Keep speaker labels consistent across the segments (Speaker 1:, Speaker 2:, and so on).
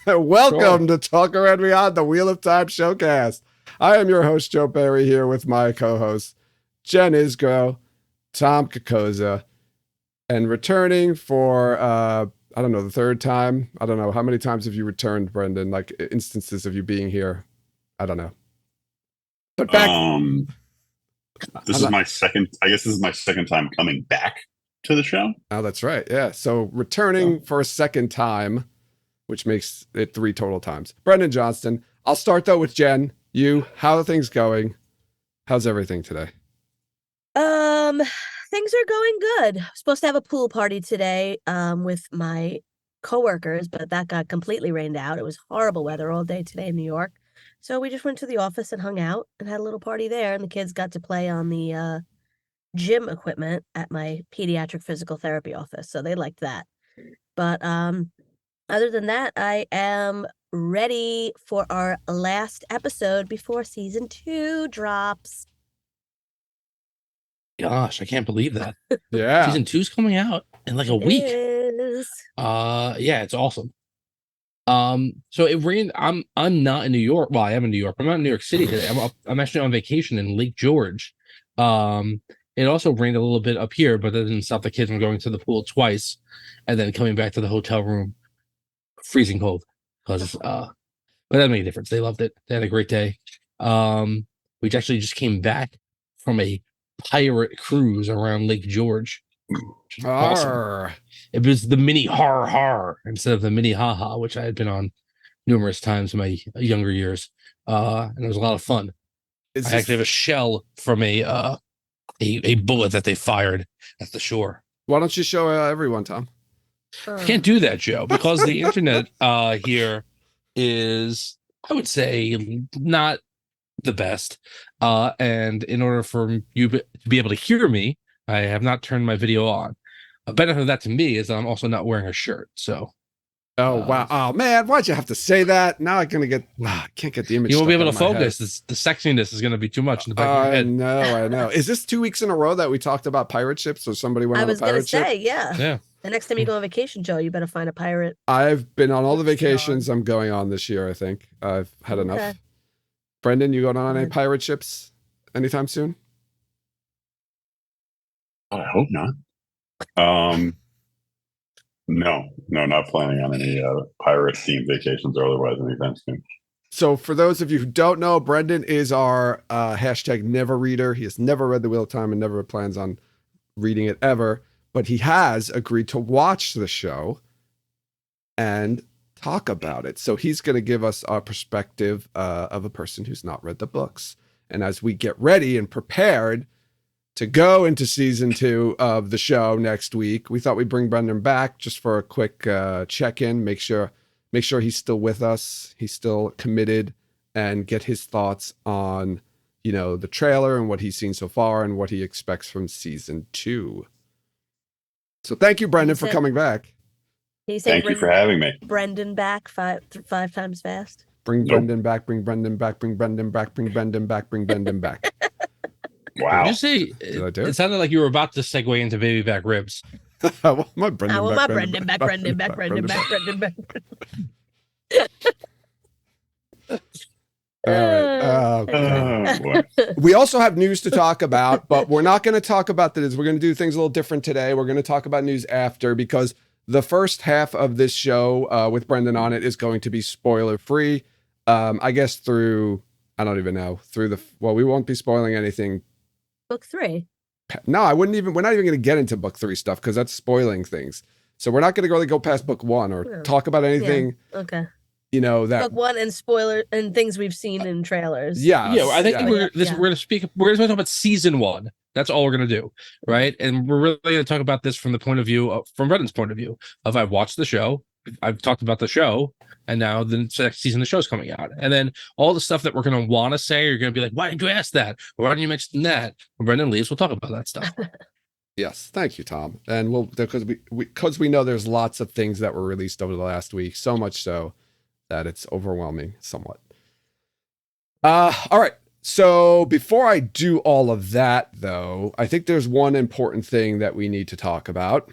Speaker 1: Welcome to Talk Around Beyond, the Wheel of Time showcast. I am your host, Joe Barry, here with my co-hosts, Jen Isgro, Tom Kokoza, and returning for, I don't know, the third time. I don't know. How many times have you returned, Brendan? Like instances of you being here? I don't know. But back.
Speaker 2: This is my second, I guess this is my second time coming back to the show.
Speaker 1: Oh, that's right. Yeah. So returning for a second time, which makes it 3 total times. Brendan Johnston. I'll start though with Jen. You, how are things going? How's everything today?
Speaker 3: Things are going good. Supposed to have a pool party today, with my coworkers, but that got completely rained out. It was horrible weather all day today in New York. So we just went to the office and hung out and had a little party there, and the kids got to play on the gym equipment at my pediatric physical therapy office. So they liked that. But other than that, I am ready for our last episode before season 2 drops.
Speaker 4: Gosh, I can't believe that.
Speaker 1: Yeah.
Speaker 4: Season 2's coming out in like a week.
Speaker 3: Yeah,
Speaker 4: it's awesome. So it rained. I'm not in New York. Well, I am in New York. I'm not in New York City today. I'm actually on vacation in Lake George. It also rained a little bit up here, but that didn't stop the kids from going to the pool twice and then coming back to the hotel room freezing cold. But that made a difference. They loved it. They had a great day. We actually just came back from a pirate cruise around Lake George. Awesome. It was the mini har har instead of the mini ha ha, which I had been on numerous times in my younger years. And it was a lot of fun. I actually have a shell from a bullet that they fired at the shore.
Speaker 1: Why don't you show everyone, Tom?
Speaker 4: I can't do that, Joe, because the internet here is, I would say, not the best. And in order for you to be able to hear me, I have not turned my video on. A benefit of that to me is that I'm also not wearing a shirt. So,
Speaker 1: wow! Oh man, why'd you have to say that? Now I'm gonna get. I can't get the image.
Speaker 4: You won't be able to focus. The sexiness is going to be too much in the back of your head.
Speaker 1: I know. Is this 2 weeks in a row that we talked about pirate ships, or somebody went on a pirate ship?
Speaker 3: I was gonna say, yeah. The next time you go on vacation, Joe, you better find a pirate.
Speaker 1: I've been on all the vacations I'm going on this year. I think I've had enough. Brendan, you going on any pirate ships anytime soon?
Speaker 2: I hope not. No, not planning on any pirate themed vacations or otherwise anytime soon.
Speaker 1: So for those of you who don't know, Brendan is our hashtag never reader. He has never read The Wheel of Time and never plans on reading it ever, but he has agreed to watch the show and talk about it. So he's going to give us a perspective of a person who's not read the books. And as we get ready and prepared to go into season 2 of the show next week, we thought we'd bring Brendan back just for a quick check-in, make sure he's still with us, he's still committed, and get his thoughts on, the trailer and what he's seen so far and what he expects from season 2. So thank you, Brendan, for coming back.
Speaker 2: Thank you for having me.
Speaker 3: Brendan back five times fast.
Speaker 1: Bring Brendan back, bring Brendan back, bring Brendan back, bring Brendan back, bring Brendan back.
Speaker 2: Wow.
Speaker 4: Did you say it sounded like you were about to segue into baby back ribs?
Speaker 1: I want my Brendan back.
Speaker 3: Brendan back.
Speaker 1: All right. Okay. We also have news to talk about, but we're not going to talk about this. We're going to do things a little different today. We're going to talk about news after, because the first half of this show with Brendan on it is going to be spoiler free. I guess we won't be spoiling anything.
Speaker 3: Book 3.
Speaker 1: No, we're not even going to get into book 3 stuff because that's spoiling things. So we're not going to really go past book 1 or talk about anything.
Speaker 3: Yeah. Okay.
Speaker 1: That
Speaker 3: book 1 and spoiler and things we've seen in trailers.
Speaker 4: Yeah. I think we're going to talk about season 1. That's all we're going to do. Right. And we're really going to talk about this from the point of view from Brendan's point of view of I've watched the show. I've talked about the show, and now the next season of the show's coming out. And then all the stuff that we're going to want to say, you're going to be like, why didn't you ask that? Or why didn't you mention that? When Brendan leaves, we'll talk about that stuff.
Speaker 1: Yes. Thank you, Tom. And because we know there's lots of things that were released over the last week, so much so that it's overwhelming somewhat. All right. So before I do all of that, though, I think there's one important thing that we need to talk about.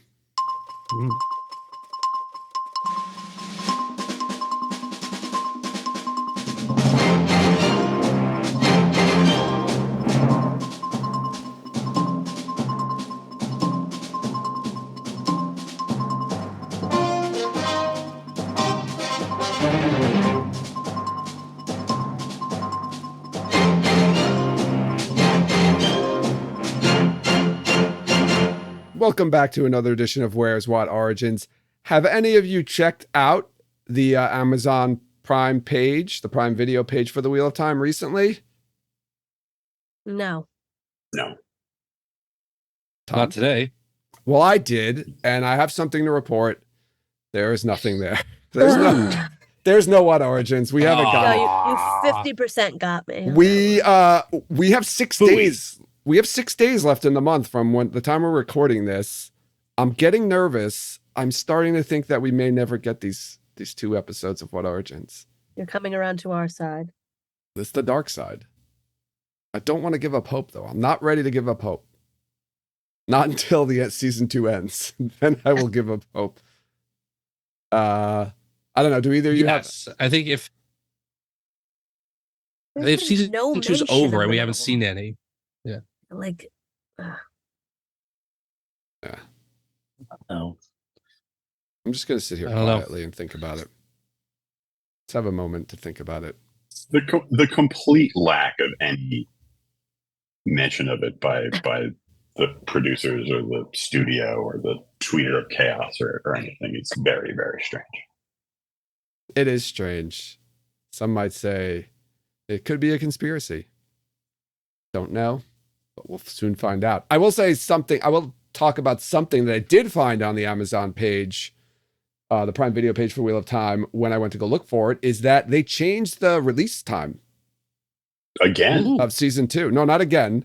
Speaker 1: welcome back to another edition of Where's What Origins. Have any of you checked out the Amazon Prime page, the Prime Video page for the Wheel of Time recently?
Speaker 3: No.
Speaker 2: No.
Speaker 1: Tom?
Speaker 4: Not today.
Speaker 1: Well, I did, and I have something to report. There is nothing there. There's no What Origins. We haven't
Speaker 3: No,
Speaker 1: got
Speaker 3: you 50% got me.
Speaker 1: we have 6
Speaker 2: Phooey.
Speaker 1: days. We have 6 days left in the month from when the time we're recording this. I'm getting nervous. I'm starting to think that we may never get these 2 episodes of What Origins.
Speaker 3: You're coming around to our side.
Speaker 1: This is the dark side. I don't want to give up hope, though. I'm not ready to give up hope. Not until the season 2 ends. Then I will give up hope. I don't know. Do either of you have?
Speaker 4: Yes, I think if
Speaker 3: There's been
Speaker 4: season
Speaker 3: no
Speaker 4: 2's
Speaker 3: mention
Speaker 4: over
Speaker 3: of
Speaker 4: and we
Speaker 3: it.
Speaker 4: haven't seen any.
Speaker 3: Like,
Speaker 1: Yeah.
Speaker 2: No.
Speaker 1: I'm just going to sit here
Speaker 4: I don't know.
Speaker 1: quietly and think about it. Let's have a moment to think about it.
Speaker 2: The complete lack of any mention of it by the producers or the studio or the tweeter of chaos or anything. It's very, very strange.
Speaker 1: It is strange. Some might say it could be a conspiracy. Don't know, but we'll soon find out. I will say something. I will talk about something that I did find on the Amazon page, the Prime Video page for Wheel of Time, when I went to go look for it, is that they changed the release time
Speaker 2: Again.
Speaker 4: Ooh.
Speaker 1: of season 2. No, not again.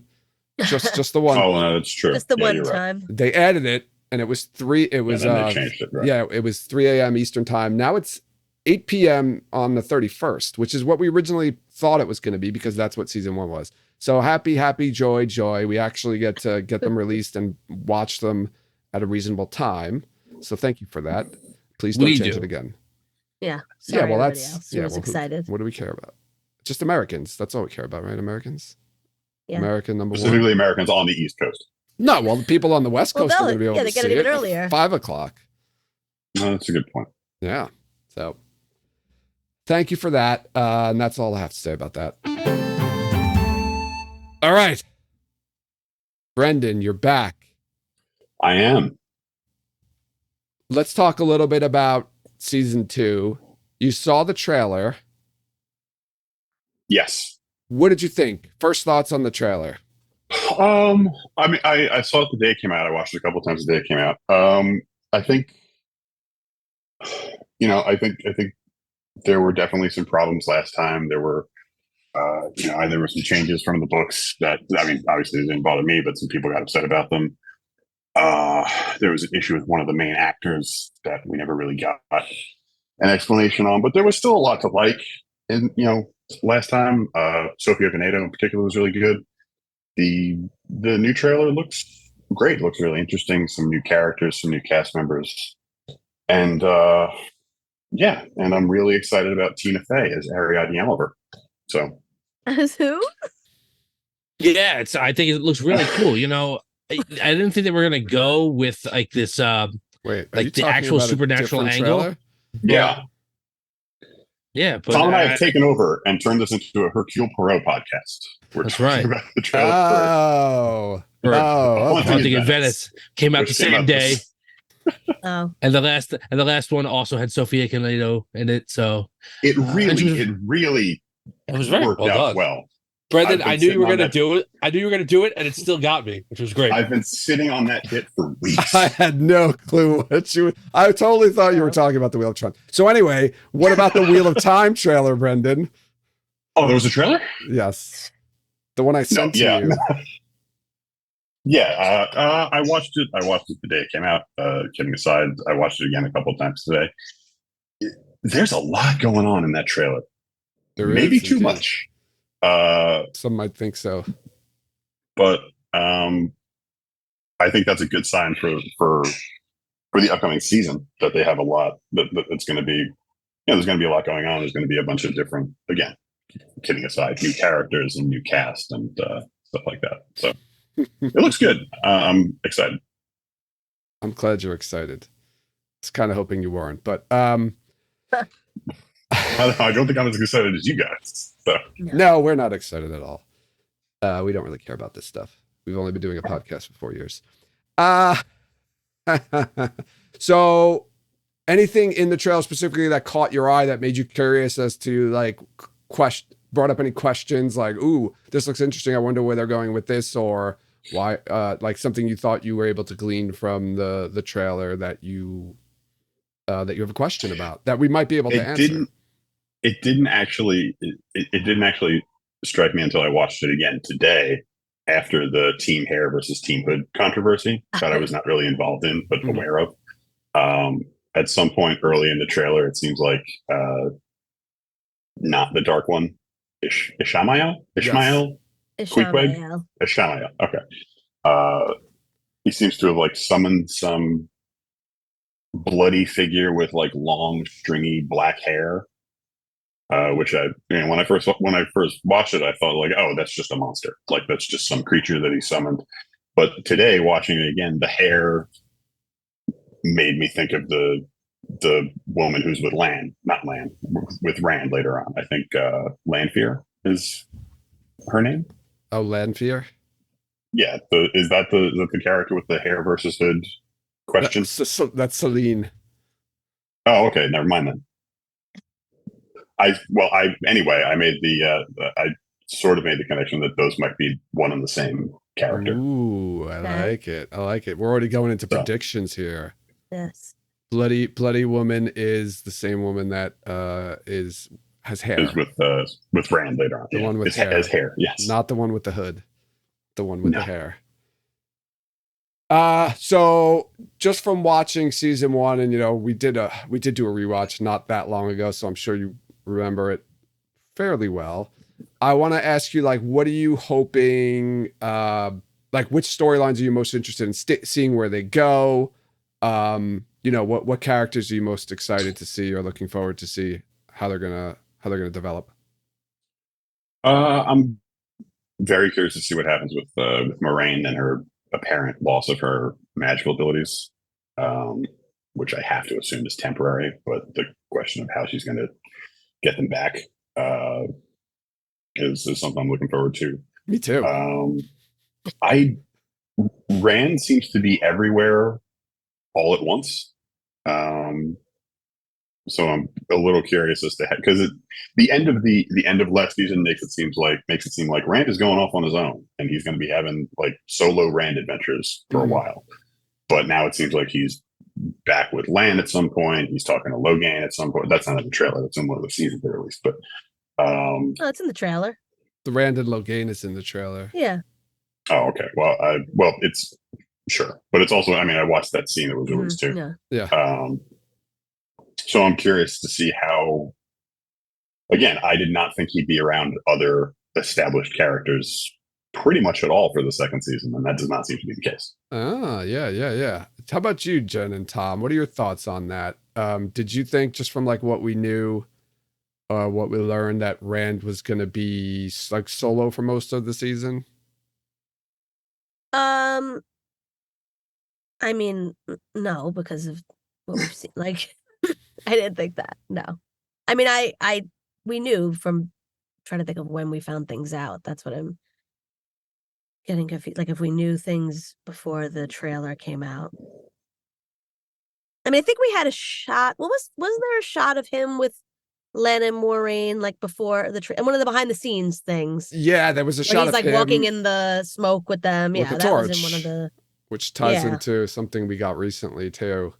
Speaker 1: Just the one.
Speaker 2: Oh, no, that's true.
Speaker 3: just the
Speaker 2: Yeah,
Speaker 3: one
Speaker 2: you're right.
Speaker 3: time.
Speaker 1: They added it, and it was 3. It was
Speaker 2: And then they changed it. Right?
Speaker 1: yeah, it was 3 a.m. Eastern time. Now it's 8 p.m. on the 31st, which is what we originally thought it was going to be because that's what season 1 was. So happy, joy. We actually get to get them released and watch them at a reasonable time. So thank you for that. Please don't change it again.
Speaker 3: Yeah. Sorry,
Speaker 1: well,
Speaker 3: everybody
Speaker 1: that's
Speaker 3: else who was excited.
Speaker 1: What do we care about? Just Americans. That's all we care about, right? Americans.
Speaker 3: Yeah.
Speaker 1: American number 1.
Speaker 2: Specifically Americans on the East Coast.
Speaker 1: No, well, the people on the West
Speaker 3: Well,
Speaker 1: Coast are
Speaker 3: they'll-
Speaker 1: going to be able
Speaker 3: yeah,
Speaker 1: to
Speaker 3: they get
Speaker 1: see
Speaker 3: it even
Speaker 1: at
Speaker 3: earlier.
Speaker 1: 5 o'clock.
Speaker 2: No, that's a good point.
Speaker 1: Yeah. So thank you for that. And that's all I have to say about that. All right. Brendan, you're back.
Speaker 2: I am.
Speaker 1: Let's talk a little bit about season 2. You saw the trailer.
Speaker 2: Yes.
Speaker 1: What did you think? First thoughts on the trailer.
Speaker 2: I mean, I saw it the day it came out. I watched it a couple times the day it came out. I think, I think there were definitely some problems last time. There were, there were some changes from the books that, I mean, obviously it didn't bother me, but some people got upset about them. There was an issue with one of the main actors that we never really got an explanation on, but there was still a lot to like. And, last time, Sofia Veneto in particular was really good. The new trailer looks great. It looks really interesting. Some new characters, some new cast members. And, and I'm really excited about Tina Fey as Ariadne Oliver. So,
Speaker 3: As who?
Speaker 4: Yeah, I think it looks really cool. I didn't think they were gonna go with like this
Speaker 1: Wait, are
Speaker 4: like
Speaker 1: you
Speaker 4: the
Speaker 1: talking
Speaker 4: actual
Speaker 1: about a
Speaker 4: supernatural
Speaker 1: different
Speaker 4: angle.
Speaker 1: trailer?
Speaker 2: yeah.
Speaker 4: Yeah, but
Speaker 2: Tom and I have taken over and turned this into a Hercule Poirot podcast. We're
Speaker 4: That's
Speaker 2: talking
Speaker 4: right.
Speaker 2: about the trailer
Speaker 1: Oh.
Speaker 4: for
Speaker 1: Oh,
Speaker 2: Haunting
Speaker 1: okay.
Speaker 4: Haunting in
Speaker 2: in
Speaker 4: Venice
Speaker 2: Venice,
Speaker 4: came out
Speaker 2: which
Speaker 4: the
Speaker 2: came
Speaker 4: same
Speaker 2: out
Speaker 4: day,
Speaker 3: Oh.
Speaker 4: and the last one also had Sofia Veneto in it. So
Speaker 2: It really
Speaker 4: it was very
Speaker 2: worked
Speaker 4: well
Speaker 2: out
Speaker 4: done.
Speaker 2: well.
Speaker 4: Brendan,
Speaker 2: I've been
Speaker 4: I knew you were
Speaker 2: sitting on
Speaker 4: gonna
Speaker 2: that-
Speaker 4: do it. I knew you were gonna do it, and it still got me, which was great.
Speaker 2: I've been sitting on that bit for weeks.
Speaker 1: I had no clue what you. I totally thought you were talking about the Wheel of Time. So anyway, what about the Wheel of Time trailer, Brendan?
Speaker 2: Oh, there was a trailer?
Speaker 1: Yes, the one I sent to
Speaker 2: yeah.
Speaker 1: you.
Speaker 2: Yeah, I watched it. I watched it the day it came out. Kidding aside, I watched it again a couple of times today. There's a lot going on in that trailer.
Speaker 1: There
Speaker 2: Maybe
Speaker 1: is,
Speaker 2: too
Speaker 1: indeed.
Speaker 2: much.
Speaker 1: Some might think so.
Speaker 2: But I think that's a good sign for the upcoming season that they have a lot. That it's going to be. There's going to be a lot going on. There's going to be a bunch of different. Again, kidding aside, new characters and new cast and stuff like that. So. It looks good. I'm excited.
Speaker 1: I'm glad you're excited. I was kind of hoping you weren't, but
Speaker 2: I don't think I'm as excited as you guys. So.
Speaker 1: no, we're not excited at all. We don't really care about this stuff. We've only been doing a podcast for 4 years. So, anything in the trailer specifically that caught your eye that made you curious as to like brought up any questions like, "Ooh, this looks interesting. I wonder where they're going with this," or why, like something you thought you were able to glean from the trailer that you have a question about that we might be able to answer.
Speaker 2: It didn't actually strike me until I watched it again today after the team hair versus team hood controversy that I was not really involved in but aware of. At some point early in the trailer, it seems like not the dark one, Ishmael. Okay. He seems to have like summoned some bloody figure with like long stringy black hair, which when I first watched it, I thought like, oh, that's just a monster, like that's just some creature that he summoned. But today, watching it again, the hair made me think of the woman who's with with Rand later on. I think Lanfear is her name.
Speaker 1: Oh, Lanfear.
Speaker 2: Yeah, is that the character with the hair versus hood question?
Speaker 1: That's Celine.
Speaker 2: Oh, okay, never mind then. I sort of made the connection that those might be one and the same character.
Speaker 1: Ooh, I like it. We're already going into predictions here.
Speaker 3: Yes.
Speaker 1: Bloody woman is the same woman that has hair.
Speaker 2: Is with Rand later on.
Speaker 1: The one with
Speaker 2: hair. Has hair, yes.
Speaker 1: Not the one with the hood. The one with the hair. So just from watching season 1, and we did do a rewatch not that long ago, so I'm sure you remember it fairly well. I want to ask you, like, what are you hoping? Like, which storylines are you most interested in seeing where they go? What characters are you most excited to see or looking forward to see how they're gonna develop?
Speaker 2: I'm very curious to see what happens with Moraine and her apparent loss of her magical abilities, which I have to assume is temporary. But the question of how she's going to get them back is something I'm looking forward to.
Speaker 1: Me too.
Speaker 2: Rand seems to be everywhere all at once. So I'm a little curious as to because the end of last season makes it seem like Rand is going off on his own and he's going to be having like solo Rand adventures for a while. But now it seems like he's back with Lan at some point. He's talking to Logain at some point. That's not in the trailer. That's in one of the seasons they released. But
Speaker 3: it's in the trailer.
Speaker 1: The Rand and Logain is in the trailer.
Speaker 3: Yeah.
Speaker 2: Oh, okay. Well, it's sure, but it's also. I mean, I watched that scene that was released too.
Speaker 1: Yeah.
Speaker 2: So I'm curious to see how. Again, I did not think he'd be around other established characters pretty much at all for the second season, and that does not seem to be the case.
Speaker 1: Yeah. How about you, Jen and Tom? What are your thoughts on that? Did you think, just from like what we knew, what we learned, that Rand was going to be like solo for most of the season?
Speaker 3: I mean, no, because of what we've seen. Like, I didn't think that. No, I mean, we knew from trying to think of when we found things out. That's what I'm getting confused. Like, if we knew things before the trailer came out. I mean, I think we had a shot. Wasn't there a shot of him with Len and Moraine like before the and one of the behind the scenes things?
Speaker 1: Yeah, there was a shot
Speaker 3: he's
Speaker 1: of
Speaker 3: like
Speaker 1: him
Speaker 3: walking in the smoke with them.
Speaker 1: with
Speaker 3: Yeah,
Speaker 1: the
Speaker 3: that
Speaker 1: torch,
Speaker 3: was in one of the.
Speaker 1: Which ties into something we got recently too.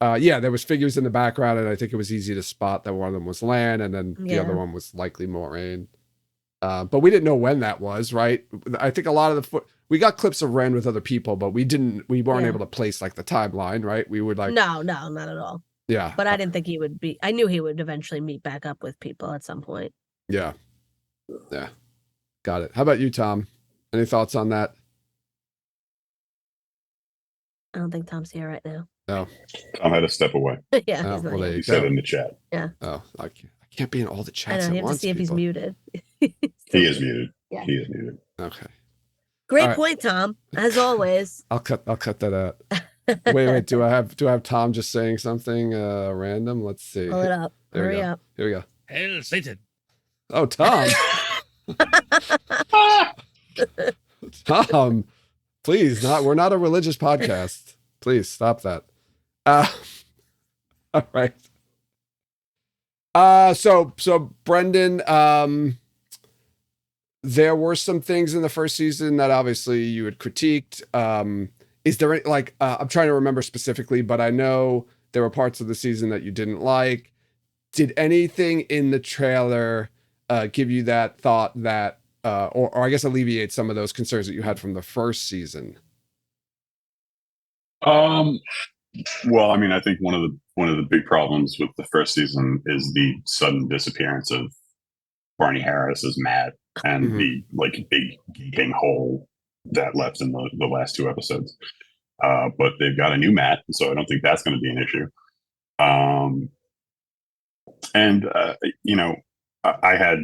Speaker 1: Yeah, there was figures in the background, and I think it was easy to spot that one of them was Lan, and then the other one was likely Moraine. But we didn't know when that was, right? I think a lot of we got clips of Ren with other people, but we weren't able to place like the timeline, right? We would like
Speaker 3: no, not at all.
Speaker 1: Yeah,
Speaker 3: but I didn't think he would be. I knew he would eventually meet back up with people at some point.
Speaker 1: Yeah, got it. How about you, Tom? Any thoughts on that?
Speaker 3: I don't think Tom's here right now.
Speaker 1: No,
Speaker 2: Tom had to step away.
Speaker 3: Yeah,
Speaker 2: he said in the chat.
Speaker 3: Yeah.
Speaker 1: Oh, I can't be in all the chats.
Speaker 3: I know,
Speaker 1: at
Speaker 3: you have
Speaker 1: once,
Speaker 3: to see if he's
Speaker 1: people.
Speaker 3: muted.
Speaker 2: He is muted.
Speaker 3: Yeah.
Speaker 2: He is muted.
Speaker 1: Okay.
Speaker 3: Great point, Tom. As always.
Speaker 1: I'll cut that out. Wait. Do I have Tom just saying something random? Let's see.
Speaker 3: Pull it up. Hurry up.
Speaker 1: Here we go.
Speaker 4: Hail Satan.
Speaker 1: Oh, Tom. Tom, please, we're not a religious podcast. Please stop that. All right. So Brendan, there were some things in the first season that obviously you had critiqued. Is there any, like, I'm trying to remember specifically, but I know there were parts of the season that you didn't like. Did anything in the trailer give you that thought that, or I guess alleviate some of those concerns that you had from the first season?
Speaker 2: Well, I mean, I think one of the big problems with the first season is the sudden disappearance of Barney Harris as Matt and the like big gaping hole that left in the last two episodes. But they've got a new Matt, so I don't think that's going to be an issue. And you know, I had,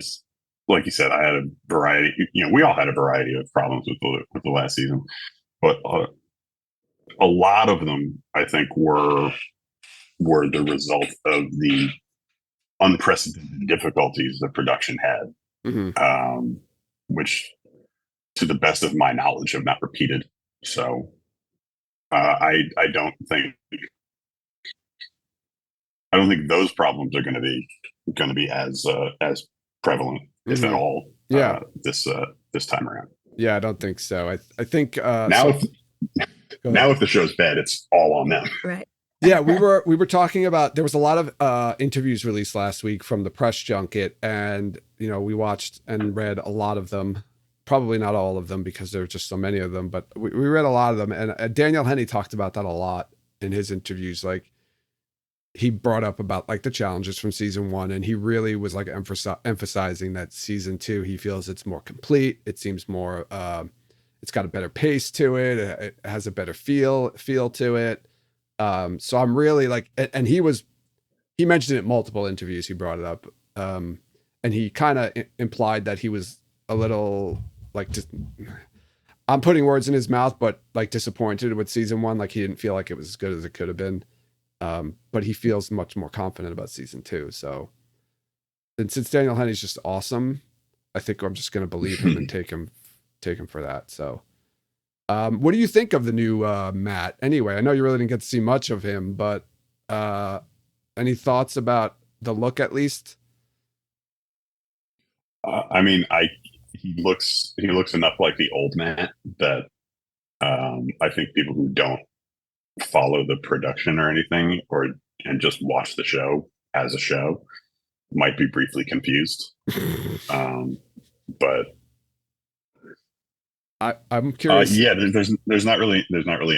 Speaker 2: like you said, I had a variety. You know, we all had a variety of problems with the last season, but a lot of them, I think, were the result of the unprecedented difficulties the production had, which, to the best of my knowledge, have not repeated. So I don't think those problems are going to be as prevalent, if at all, this time around.
Speaker 1: Yeah, I don't think so. I think
Speaker 2: now if the show's bad, it's all on them.
Speaker 3: Right.
Speaker 1: Yeah, we were talking about, there was a lot of interviews released last week from the press junket, and you know, we watched and read a lot of them. Probably not all of them because there were just so many of them, but we read a lot of them. And Daniel Henney talked about that a lot in his interviews. Like, he brought up about like the challenges from season 1, and he really was like emphasizing that season 2, he feels it's more complete. It seems more, it's got a better pace to it. It has a better feel to it. So I'm really like, and he mentioned it in multiple interviews. He brought it up. And he kind of implied that he was a little like, I'm putting words in his mouth, but like disappointed with season 1. Like, he didn't feel like it was as good as it could have been. But he feels much more confident about season 2. So, and since Daniel Henney's just awesome, I think I'm just going to believe him and take him for that. So, what do you think of the new Matt? Anyway, I know you really didn't get to see much of him, but any thoughts about the look, at least?
Speaker 2: I mean, he looks enough like the old Matt that I think people who don't follow the production or anything, and just watch the show as a show, might be briefly confused. But
Speaker 1: I'm curious.
Speaker 2: Yeah, there's not really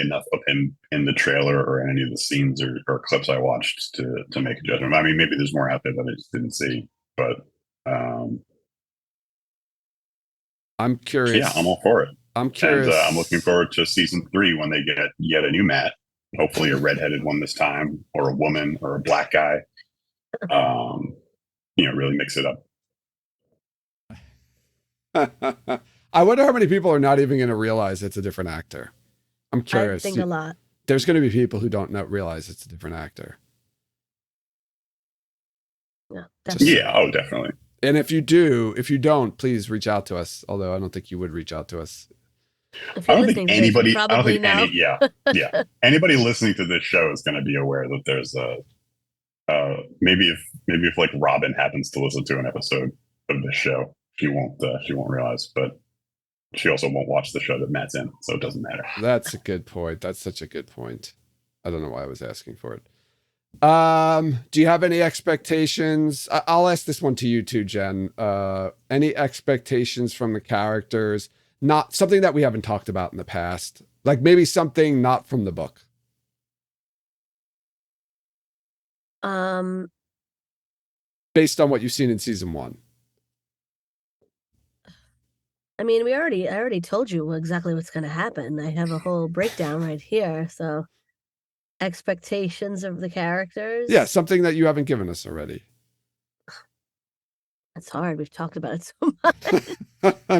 Speaker 2: enough of him in the trailer or in any of the scenes or clips I watched to make a judgment. I mean, maybe there's more out there that I just didn't see, but
Speaker 1: I'm curious.
Speaker 2: Yeah, I'm all for it.
Speaker 1: I'm curious.
Speaker 2: And I'm looking forward to season 3 when they get yet a new Matt. Hopefully, a redheaded one this time, or a woman, or a black guy. Really mix it
Speaker 1: up. I wonder how many people are not even going to realize it's a different actor. I'm curious.
Speaker 3: I think a lot.
Speaker 1: There's going to be people who don't realize it's a different actor.
Speaker 3: Yeah, definitely.
Speaker 2: Yeah, oh, definitely.
Speaker 1: And if you don't, please reach out to us. Although I don't think you would reach out to us.
Speaker 3: If you're listening to this, you probably know.
Speaker 2: Yeah. Anybody listening to this show is going to be aware that there's maybe if like Robin happens to listen to an episode of this show, she won't realize, but she also won't watch the show that Matt's in, so it doesn't matter.
Speaker 1: That's a good point. That's such a good point. I don't know why I was asking for it. Do you have any expectations? I'll ask this one to you too, Jen. Any expectations from the characters? Not something that we haven't talked about in the past, like maybe something not from the book. Based on what you've seen in season 1.
Speaker 3: I mean, I already told you exactly what's going to happen. I have a whole breakdown right here. So, expectations of the characters.
Speaker 1: Yeah, something that you haven't given us already.
Speaker 3: That's hard. We've talked about it so much.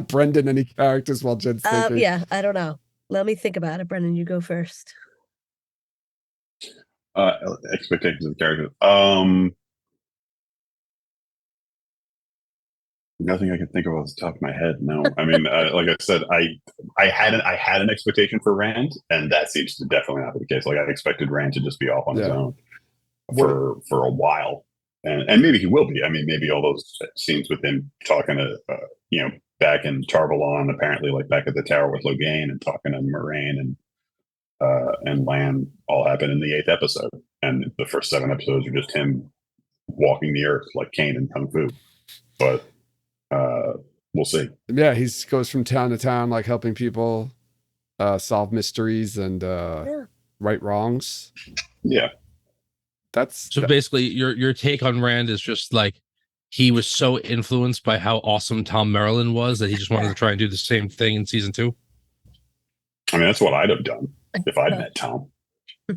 Speaker 1: Brendan, any characters while Jen's thinking?
Speaker 3: Yeah, I don't know. Let me think about it. Brendan, you go first.
Speaker 2: Expectations of the characters. Nothing I can think of off the top of my head. No, I mean, like I said, I had an expectation for Rand, and that seems to definitely not be the case. Like I expected Rand to just be off on his
Speaker 1: Yeah.
Speaker 2: own for a while, and maybe he will be. I mean, maybe all those scenes with him talking to back in Tarvalon, apparently like back at the tower with Logain and talking to Moraine and Lan all happen in the 8th episode, and the first 7 episodes are just him walking the earth like Kane and Kung Fu. But we'll see.
Speaker 1: Yeah, he goes from town to town, like helping people solve mysteries and right wrongs.
Speaker 2: Yeah.
Speaker 1: That's
Speaker 4: So basically, your take on Rand is just like he was so influenced by how awesome Tom Maryland was that he just wanted to try and do the same thing in season 2.
Speaker 2: I mean, that's what I'd have done if I'd met Tom.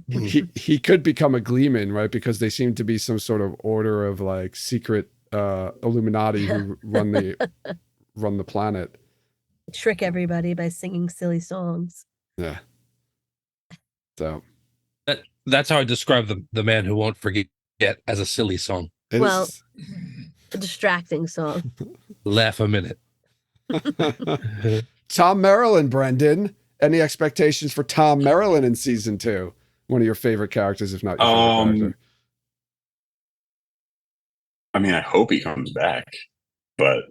Speaker 1: he could become a Gleeman, right? Because they seem to be some sort of order of like secret Illuminati who run the planet.
Speaker 3: Trick everybody by singing silly songs.
Speaker 1: Yeah. So
Speaker 4: That's how I describe the man who won't forget as a silly song.
Speaker 3: Well, a distracting song.
Speaker 4: Laugh a minute.
Speaker 1: Tom Maryland, Brendan. Any expectations for Tom Maryland in season 2? One of your favorite characters, if not your favorite character.
Speaker 2: I mean, I hope he comes back, but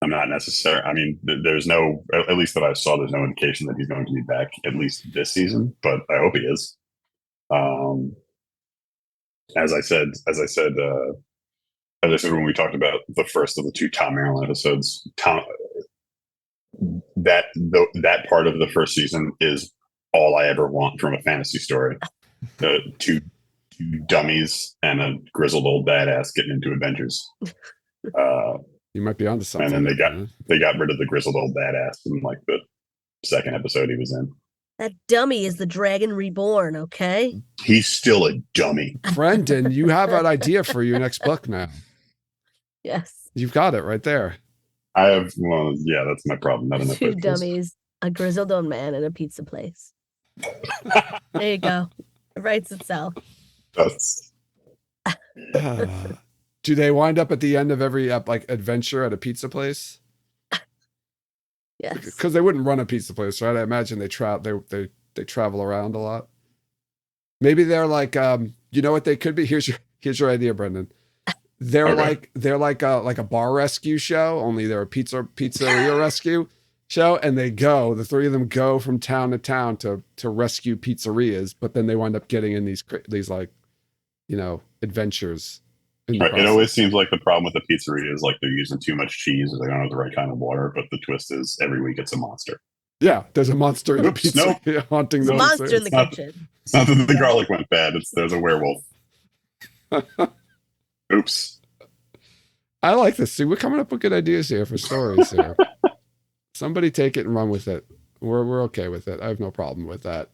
Speaker 2: I'm not necessarily. I mean, there's no, at least that I saw, there's no indication that he's going to be back at least this season. But I hope he is. As I said when we talked about the first of the 2 Tom Maryland episodes, that part of the first season is all I ever want from a fantasy story. Two dummies and a grizzled old badass getting into adventures.
Speaker 1: You might be onto something.
Speaker 2: And then they got rid of the grizzled old badass in like the 2nd episode he was in.
Speaker 3: That dummy is the dragon reborn, okay?
Speaker 2: He's still a dummy.
Speaker 1: Brendan, you have an idea for your next book now.
Speaker 3: Yes.
Speaker 1: You've got it right there.
Speaker 2: I have, well, yeah, that's my problem. Not enough
Speaker 3: 2
Speaker 2: books.
Speaker 3: dummies, a grizzled old man, and a pizza place. There you go. It writes itself.
Speaker 1: Do they wind up at the end of every like adventure at a pizza place?
Speaker 3: Yes.
Speaker 1: Because they wouldn't run a pizza place, right? I imagine they travel around a lot. Maybe they're like, you know what they could be? Here's your idea, Brendan. They're like a bar rescue show, only they're a pizzeria rescue show, and the 3 of them go from town to town to rescue pizzerias, but then they wind up getting in these like, adventures.
Speaker 2: Right. It always seems like the problem with the pizzeria is like they're using too much cheese or they don't have the right kind of water, but the twist is every week it's a monster.
Speaker 1: Yeah, there's a monster in the pizzeria haunting them.
Speaker 3: Monster in the kitchen.
Speaker 2: It's not that the garlic went bad, there's a werewolf. Oops.
Speaker 1: I like this. See, we're coming up with good ideas here for stories here. Somebody take it and run with it. We're okay with it. I have no problem with that.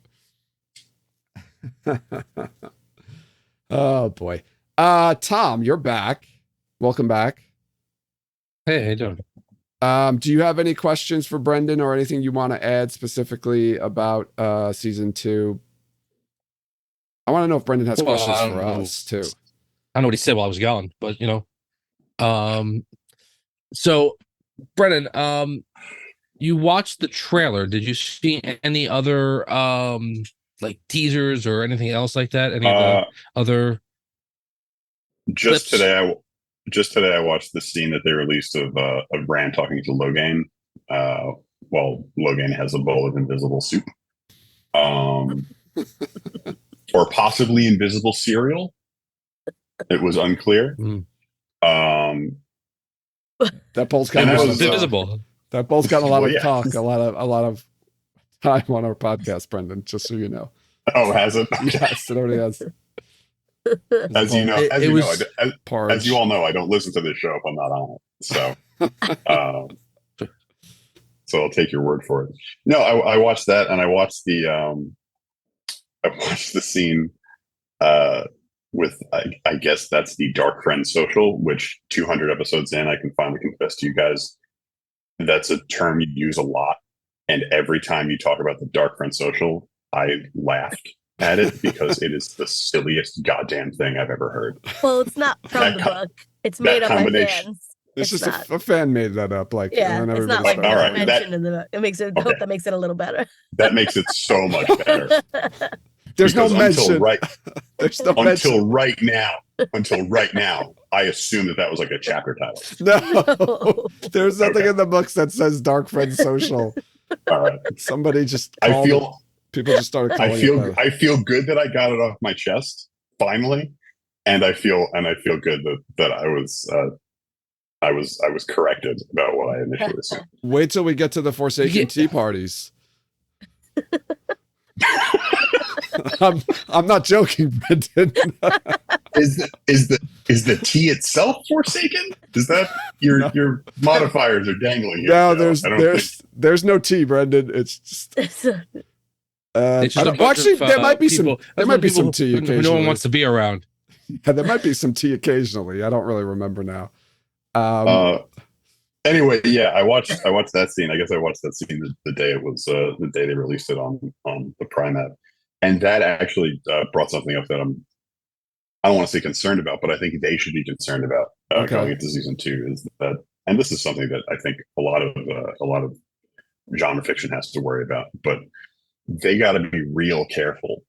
Speaker 1: Oh boy. Tom, you're back. Welcome back.
Speaker 4: Hey, how you doing?
Speaker 1: Do you have any questions for Brendan or anything you want to add specifically about season 2? I want to know if Brendan has questions for us too.
Speaker 4: I don't know what he said while I was gone, but so Brennan, you watched the trailer. Did you see any other like teasers or anything else like that? Any of the other
Speaker 2: just
Speaker 4: clips?
Speaker 2: today I watched the scene that they released of Rand talking to Logain. Well, Logain has a bowl of invisible soup. Or possibly invisible cereal. It was unclear.
Speaker 1: That bowl's kind of
Speaker 4: invisible.
Speaker 1: That bowl's got a lot of talk, a lot of time on our podcast, Brendan. Just so you know.
Speaker 2: Oh, has it?
Speaker 1: Yes, it already has.
Speaker 2: As you all know, I don't listen to this show if I'm not on it. So, so I'll take your word for it. No, I watched that, and I watched the scene with I guess that's the Dark Friend Social, which 200 episodes in, I can finally confess to you guys, that's a term you use a lot, and every time you talk about the Dark Friend Social, I laughed at it because it is the silliest goddamn thing I've ever heard.
Speaker 3: Well, it's not from the book. It's made up by fans.
Speaker 1: It's
Speaker 3: It's
Speaker 1: just
Speaker 3: not.
Speaker 1: a fan made that up. Like,
Speaker 3: Yeah,
Speaker 1: and then
Speaker 3: it's not
Speaker 1: everybody's
Speaker 3: like
Speaker 2: All
Speaker 3: it's
Speaker 2: right,
Speaker 3: mentioned in the book. It makes it. I
Speaker 2: Okay.
Speaker 3: hope that makes it a little better.
Speaker 2: That makes it so much better.
Speaker 1: There's no
Speaker 2: Because
Speaker 1: mention. There's no mention.
Speaker 2: Until right now, I assume that was like a chapter title.
Speaker 1: No,
Speaker 3: No.
Speaker 1: there's nothing
Speaker 2: Okay.
Speaker 1: in the books that says Dark Friend Social.
Speaker 2: All right.
Speaker 1: Somebody just
Speaker 2: I
Speaker 1: called it.
Speaker 2: feel
Speaker 1: People just started calling it that.
Speaker 2: I feel good that I got it off my chest finally, and I feel good that I was corrected about what I initially assumed.
Speaker 1: Wait till we get to the Forsaken
Speaker 4: Yeah.
Speaker 1: tea parties. I'm not joking, Brendan.
Speaker 2: Is the tea itself forsaken? Is that your modifiers are dangling here?
Speaker 1: No,
Speaker 2: Joe?
Speaker 1: there's no tea, Brendan. It's just
Speaker 4: It's just
Speaker 1: I
Speaker 4: a
Speaker 1: don't-
Speaker 4: bunch
Speaker 1: actually
Speaker 4: of,
Speaker 1: there might be some
Speaker 4: people-
Speaker 1: there
Speaker 4: that's
Speaker 1: might
Speaker 4: what
Speaker 1: be some
Speaker 4: people
Speaker 1: tea
Speaker 4: who
Speaker 1: occasionally.
Speaker 4: no one wants to be around.
Speaker 1: Yeah, there might be some tea occasionally. I don't really remember now.
Speaker 2: Anyway, yeah, I watched that scene. I guess I watched that scene the day it was the day they released it on the Prime app, and that actually brought something up that I don't want to say concerned about, but I think they should be concerned about
Speaker 1: Okay.
Speaker 2: going into season 2. Is that, and this is something that I think a lot of genre fiction has to worry about, but they got to be real careful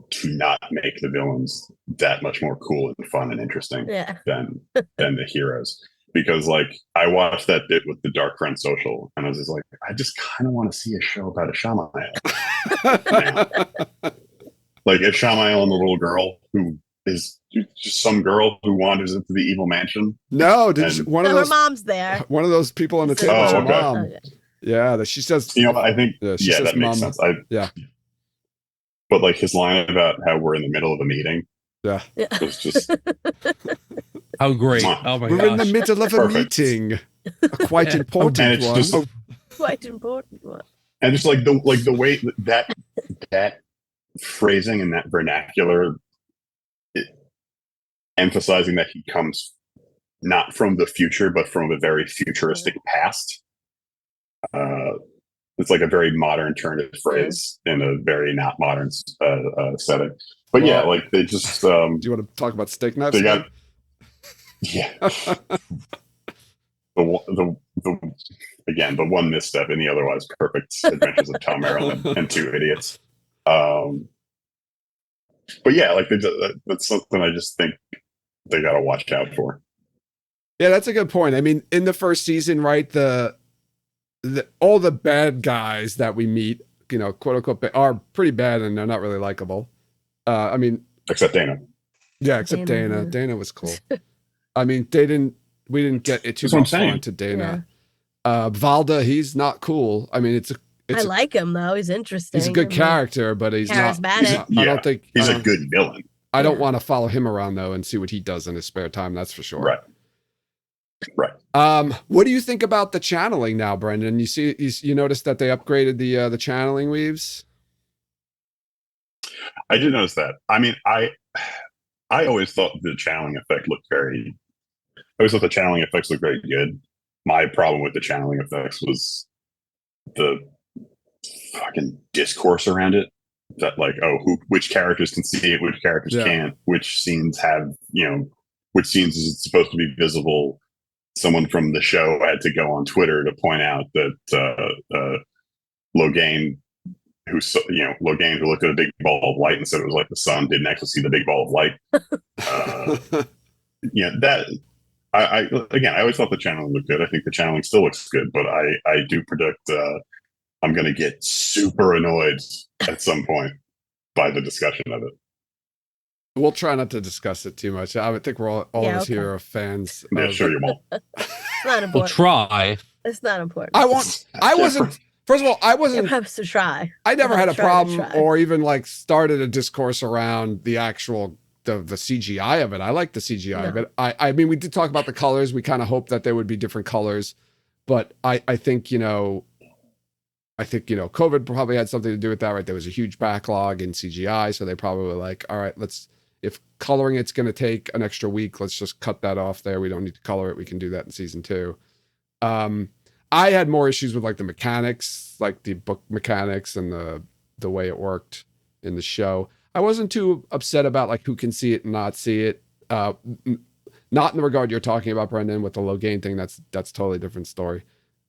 Speaker 2: to not make the villains that much more cool and fun and interesting
Speaker 3: Yeah.
Speaker 2: than the heroes. Because like I watched that bit with the Dark Friend Social, and I was just like, I just kind of want to see a show about a Shamael. Like a Shamael and a little girl who is just some girl who wanders into the evil mansion.
Speaker 1: No,
Speaker 2: And-
Speaker 1: one of
Speaker 3: So her
Speaker 1: those
Speaker 3: mom's there.
Speaker 1: one of those people on the
Speaker 3: It's
Speaker 1: table is
Speaker 2: Oh,
Speaker 1: her
Speaker 2: okay.
Speaker 1: mom.
Speaker 3: Okay.
Speaker 1: Yeah, that she says.
Speaker 2: You know, I think
Speaker 1: She says
Speaker 2: that makes
Speaker 1: mom.
Speaker 2: sense.
Speaker 1: Yeah.
Speaker 2: But like his line about how we're in the middle of a meeting
Speaker 1: Yeah,
Speaker 3: Yeah.
Speaker 2: was just
Speaker 4: How great!
Speaker 2: Mwah.
Speaker 4: Oh my
Speaker 1: we're
Speaker 4: gosh!
Speaker 1: in the middle of a
Speaker 2: Perfect.
Speaker 1: meeting, a quite
Speaker 4: Yeah.
Speaker 1: important
Speaker 2: and it's
Speaker 1: one.
Speaker 2: just
Speaker 3: Quite important one.
Speaker 2: and just like the way that phrasing and that vernacular, emphasizing that he comes not from the future but from a very futuristic past. It's like a very modern turn of phrase in a very not modern setting. But yeah,
Speaker 1: Well,
Speaker 2: like they just
Speaker 1: Do you want to talk about steak knives?
Speaker 2: they
Speaker 1: again?
Speaker 2: got yeah. the one misstep in the otherwise perfect Adventures of Tom Merrill and Two Idiots. But yeah, like that's something I just think they got to watch out for.
Speaker 1: Yeah, that's a good point. I mean, in the first season, right, all the bad guys that we meet, you know, quote unquote, are pretty bad and they're not really likable. I mean,
Speaker 2: Except Dana.
Speaker 1: yeah, except
Speaker 3: Dana,
Speaker 1: Dana.
Speaker 3: yeah.
Speaker 1: Dana was cool. I mean, we didn't get it too
Speaker 2: That's what I'm
Speaker 1: much
Speaker 2: saying.
Speaker 1: on to Dana. Valda, he's not cool. I mean,
Speaker 3: I like him though. He's interesting.
Speaker 1: he's a good
Speaker 3: I mean,
Speaker 1: character, but he's not.
Speaker 3: Charismatic.
Speaker 1: I don't think
Speaker 2: He's
Speaker 1: I
Speaker 2: a
Speaker 1: don't-
Speaker 2: good villain.
Speaker 1: I don't
Speaker 3: Yeah.
Speaker 1: want to follow him around though and see what he does in his spare time. That's for sure.
Speaker 2: Right.
Speaker 1: What do you think about the channeling now, Brendan? You noticed that they upgraded the channeling weaves.
Speaker 2: I did notice that. I mean, I always thought the channeling effect looked very. I always thought the channeling effects looked very good. My problem with the channeling effects was the fucking discourse around it. That like, which characters can see it, which characters
Speaker 1: Yeah.
Speaker 2: can't, which scenes have, which scenes is it supposed to be visible. Someone from the show had to go on Twitter to point out that Logain, Logain, who looked at a big ball of light and said it was like the sun, didn't actually see the big ball of light. That I always thought the channeling looked good. I think the channeling still looks good, but I do predict I'm going to get super annoyed at some point by the discussion of it.
Speaker 1: We'll try not to discuss it too much. I would think we're all
Speaker 3: Yeah,
Speaker 1: of us
Speaker 3: okay.
Speaker 1: here are fans.
Speaker 2: Yeah,
Speaker 1: of-
Speaker 2: sure you won't.
Speaker 3: It's not
Speaker 4: We'll
Speaker 3: important.
Speaker 4: try.
Speaker 3: It's not important.
Speaker 1: I wasn't. First of all, I
Speaker 3: It
Speaker 1: wasn't.
Speaker 3: has to try.
Speaker 1: I never
Speaker 3: I'll
Speaker 1: had a
Speaker 3: try to
Speaker 1: problem
Speaker 3: try.
Speaker 1: or even like started a discourse around the actual the CGI of it. I like the CGI of
Speaker 3: No.
Speaker 1: it. I mean, we did talk about the colors. We kind of hoped that there would be different colors, but I think COVID probably had something to do with that, right? There was a huge backlog in CGI, so they probably were like, all right, if coloring it's going to take an extra week, let's just cut that off there. We don't need to color it. We can do that in season 2. I had more issues with like the mechanics, like the book mechanics and the way it worked in the show. I wasn't too upset about like who can see it and not see it. Not in the regard you're talking about, Brendan, with the low gain thing. That's totally different story.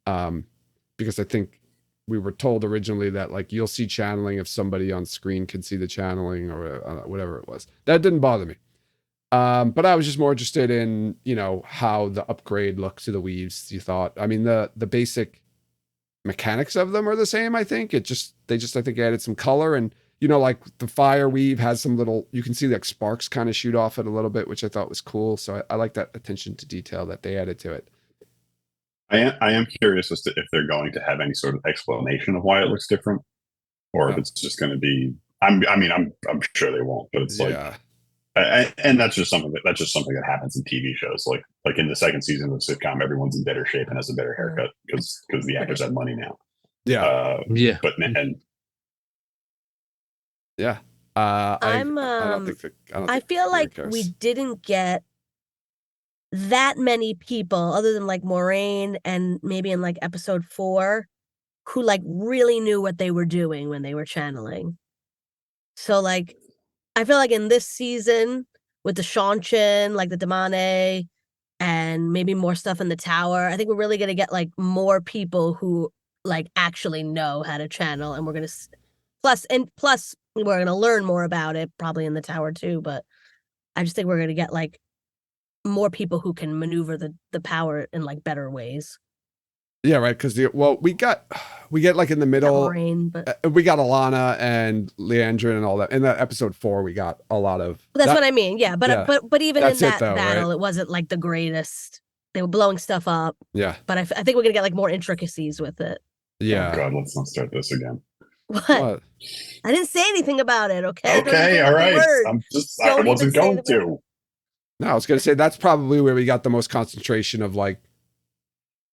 Speaker 1: Because I think we were told originally that like you'll see channeling if somebody on screen can see the channeling or whatever it was. That didn't bother me. But I was just more interested in, you know, how the upgrade looks to the weaves. You thought, I mean, the basic mechanics of them are the same. I think they just I think added some color, and you know, like the fire weave has some little, you can see like sparks kind of shoot off it a little bit, which I thought was cool. So I like that attention to detail that they added to it.
Speaker 2: I am curious as to if they're going to have any sort of explanation of why it looks different, or if it's just going to be. I'm sure they won't, but it's like. And that's just something that happens in TV shows. Like in the second season of the sitcom, everyone's in better shape and has a better haircut because the actors have money now.
Speaker 1: Yeah.
Speaker 2: But and
Speaker 1: yeah.
Speaker 3: I feel like we didn't get that many people other than like Maureen and maybe in like episode 4 who like really knew what they were doing when they were channeling. So like I feel like in this season with the Johnston, like the Damane, and maybe more stuff in the tower, I think we're really going to get like more people who like actually know how to channel, and we're going to plus we're going to learn more about it probably in the tower too, but I just think we're going to get like more people who can maneuver the power in like better ways.
Speaker 1: Yeah, right. Because we get like in the middle.
Speaker 3: Maureen, but
Speaker 1: we got Alana and Leandrin and all that. In that episode 4, we got a lot of.
Speaker 3: That's what I mean. Yeah, but even in that battle,
Speaker 1: right?
Speaker 3: it wasn't like the greatest. They were blowing stuff up.
Speaker 1: Yeah,
Speaker 3: but I think we're gonna get like more intricacies with it.
Speaker 1: Yeah.
Speaker 2: Oh God, let's not start this again.
Speaker 3: What? I didn't say anything about it. Okay.
Speaker 2: Okay. All right. I wasn't going to.
Speaker 1: No, I was going to say that's probably where we got the most concentration of like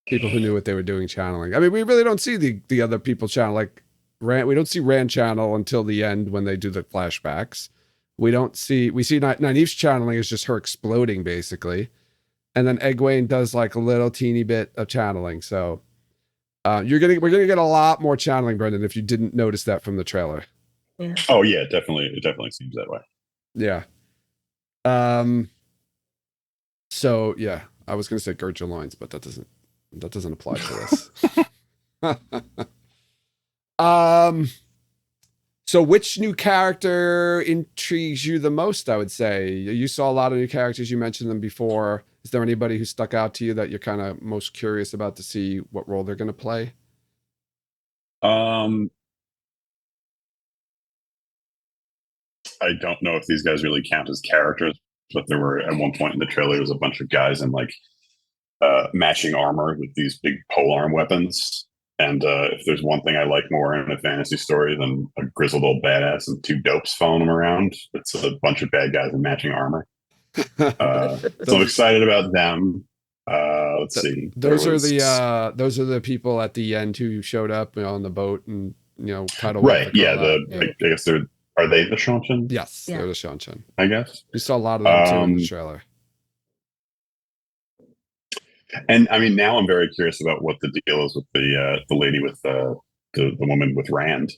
Speaker 1: people who knew what they were doing channeling. I mean, we really don't see the other people channel, like Rand. We don't see Rand channel until the end when they do the flashbacks. We see Nynaeve's channeling is just her exploding basically, and then Egwene does like a little teeny bit of channeling. So we're gonna get a lot more channeling, Brendan, if you didn't notice that from the trailer.
Speaker 3: Yeah.
Speaker 2: Oh yeah, it definitely seems that way.
Speaker 1: Yeah. So yeah, I was gonna say Gurja loins, but that doesn't apply to this. So which new character intrigues you the most? I would say you saw a lot of new characters. You mentioned them before. Is there anybody who stuck out to you that you're kind of most curious about to see what role they're going to play?
Speaker 2: I don't know if these guys really count as characters, but there were at one point in the trailer, there was a bunch of guys in like matching armor with these big polearm weapons. And if there's one thing I like more in a fantasy story than a grizzled old badass and 2 dopes following them around, it's a bunch of bad guys in matching armor. So I'm excited about them. Let's see.
Speaker 1: Those are the people at the end who showed up, on the boat and title.
Speaker 2: Right. Yeah. I guess are they the Johnston?
Speaker 1: Yes, they're the Johnston.
Speaker 2: I guess
Speaker 1: we saw a lot of them too in the trailer.
Speaker 2: And I mean, now I'm very curious about what the deal is with the lady with the woman with Rand,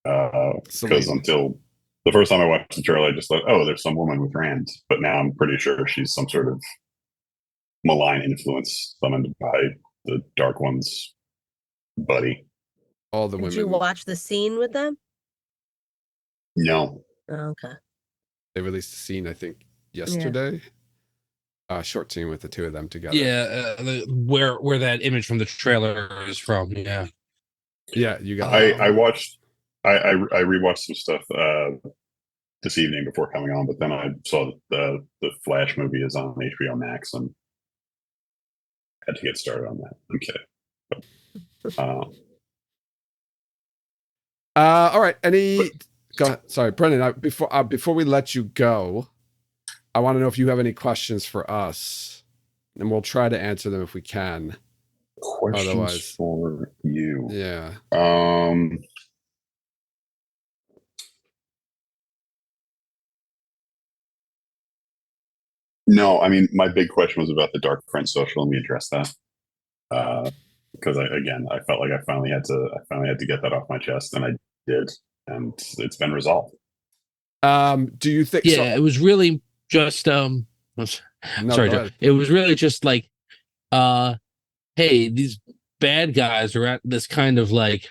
Speaker 2: because until the first time I watched the trailer, I just thought, oh, there's some woman with Rand, but now I'm pretty sure she's some sort of malign influence summoned by the Dark One's buddy.
Speaker 1: All the women.
Speaker 3: Did you watch the scene with them?
Speaker 2: No.
Speaker 3: Oh, okay.
Speaker 1: They released a scene, I think, yesterday. Yeah. Short scene with the 2 of them together.
Speaker 4: Yeah, where that image from the trailer is from. Yeah,
Speaker 1: you got.
Speaker 2: I watched. I rewatched some stuff this evening before coming on, but then I saw the Flash movie is on HBO Max and had to get started on that. I'm kidding.
Speaker 1: All right. Go ahead. Sorry, Brendan. Before we let you go, I want to know if you have any questions for us, and we'll try to answer them if we can.
Speaker 2: Questions for you?
Speaker 1: Yeah.
Speaker 2: No, I mean, my big question was about the Dark Friend social, and we addressed that. Because I felt like I finally had to get that off my chest, and I did, and it's been resolved.
Speaker 1: Do you think?
Speaker 4: Yeah, it was really just
Speaker 1: No,
Speaker 4: Sorry,
Speaker 1: go
Speaker 4: Joe.
Speaker 1: ahead.
Speaker 4: It was really just like, hey, these bad guys are at this kind of like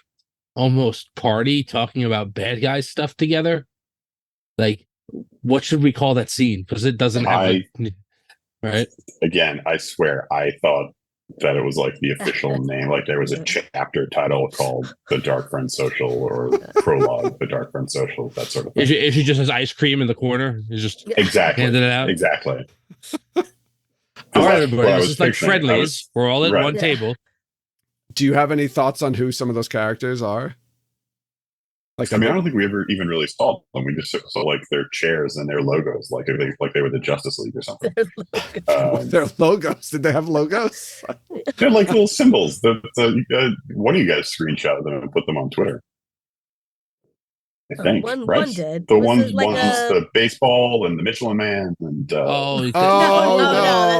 Speaker 4: almost party talking about bad guy stuff together. Like, what should we call that scene? Because it doesn't have right.
Speaker 2: Again, I swear, I thought that it was like the official name. Like there was a chapter title called "The Dark Friend Social" or prologue, "The Dark Friend Social," that sort of thing.
Speaker 4: If she just has ice cream in the corner, it's just
Speaker 2: Exactly.
Speaker 4: handing it out.
Speaker 2: Exactly.
Speaker 4: All right, everybody. This is like Friendlies. We're all at one table.
Speaker 1: Do you have any thoughts on who some of those characters are? Like,
Speaker 2: I mean, I don't think we ever even really saw them. We just saw like their chairs and their logos, like they were the Justice League or something.
Speaker 1: Their logos. Did they have logos?
Speaker 2: They're like little symbols. One of you guys screenshot them and put them on Twitter. I think
Speaker 3: one did.
Speaker 2: The one's the baseball and the Michelin Man and
Speaker 1: no,